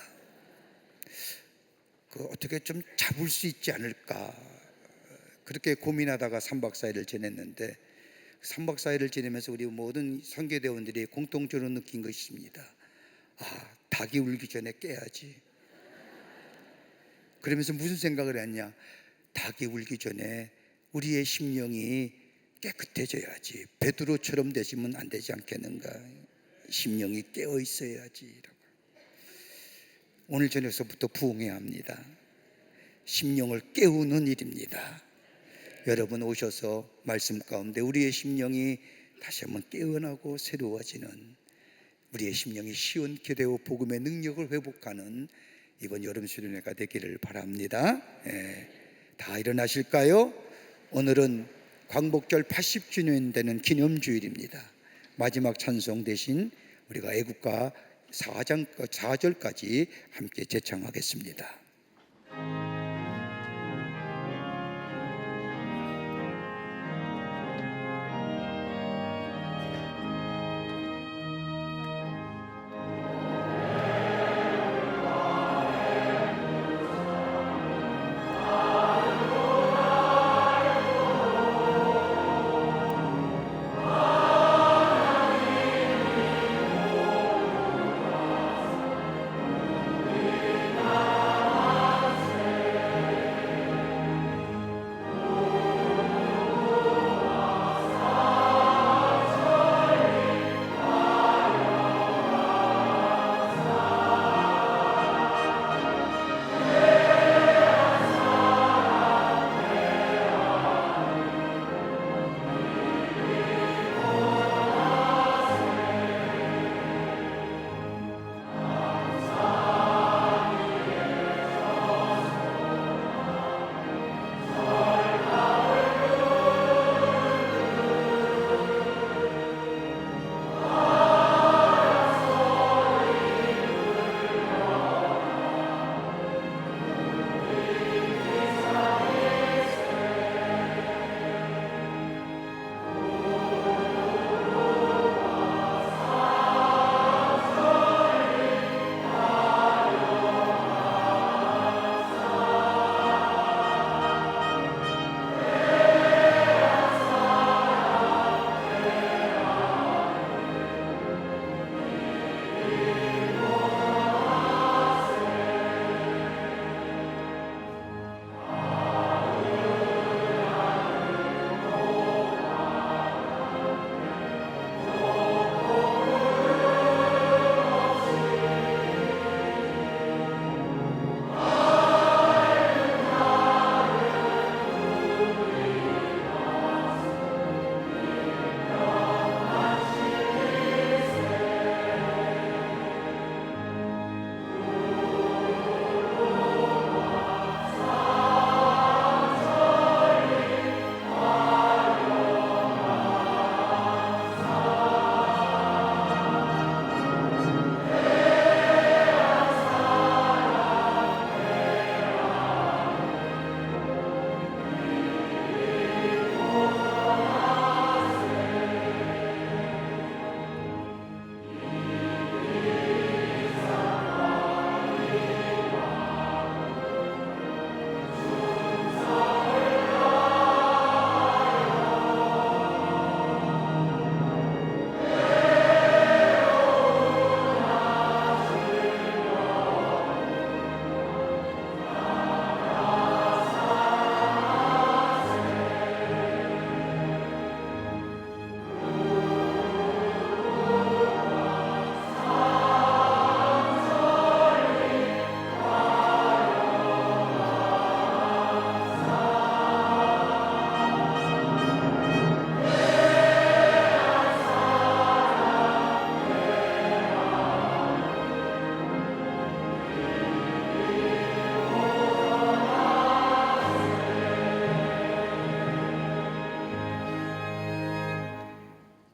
어떻게 좀 잡을 수 있지 않을까, 그렇게 고민하다가 3박 4일을 지냈는데, 3박 4일을 지내면서 우리 모든 선교대원들이 공통적으로 느낀 것입니다. 닭이 울기 전에 깨야지. 그러면서 무슨 생각을 했냐, 닭이 울기 전에 우리의 심령이 깨끗해져야지, 베드로처럼 되시면 안 되지 않겠는가, 심령이 깨어 있어야지. 오늘 저녁서부터 부흥해야 합니다. 심령을 깨우는 일입니다. 여러분 오셔서 말씀 가운데 우리의 심령이 다시 한번 깨어나고 새로워지는, 우리의 심령이 시원케 되어 복음의 능력을 회복하는 이번 여름 수련회가 되기를 바랍니다. 다 일어나실까요? 오늘은 광복절 80주년 되는 기념주일입니다. 마지막 찬송 대신 우리가 애국가 4절까지 함께 제창하겠습니다.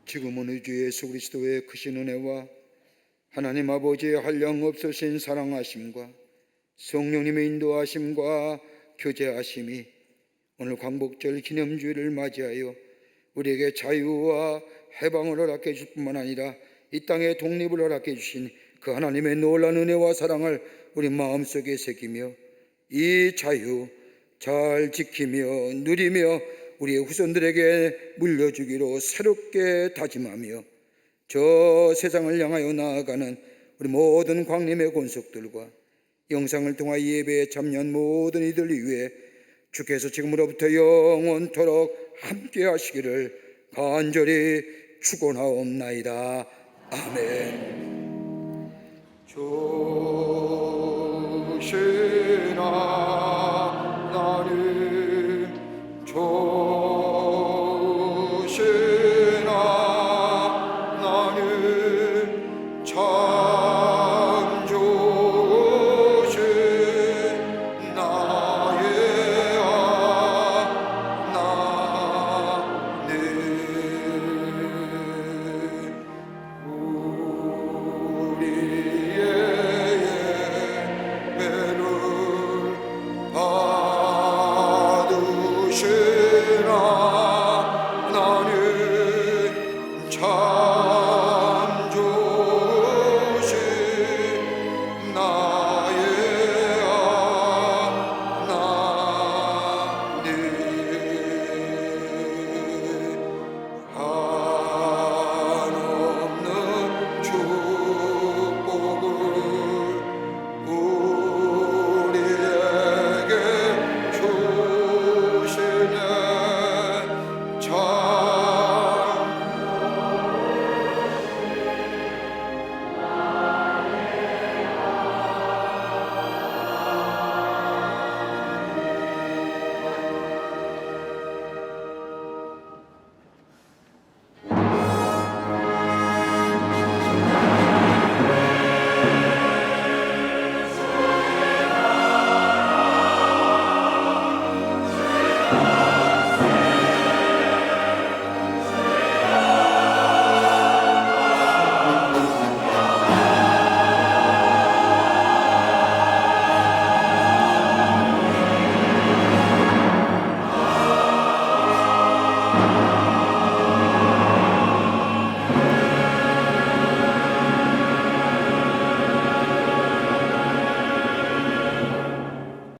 지금은 우리 주 예수 그리스도의 크신 은혜와 하나님 아버지의 한량없으신 사랑하심과 성령님의 인도하심과 교제하심이 오늘 광복절 기념주일을 맞이하여 우리에게 자유와 해방을 허락해 줄 뿐만 아니라 이 땅의 독립을 허락해 주신 그 하나님의 놀라운 은혜와 사랑을 우리 마음속에 새기며 이 자유 잘 지키며 누리며 우리의 후손들에게 물려주기로 새롭게 다짐하며 저 세상을 향하여 나아가는 우리 모든 광림의 권속들과 영상을 통하여 예배에 참여한 모든 이들 위해 주께서 지금으로부터 영원토록 함께 하시기를 간절히 축원하옵나이다. 아멘. 조시나 나를 조시나 나는 참 조신 나의 하나님 우리의 예배를 받으시라 나는 참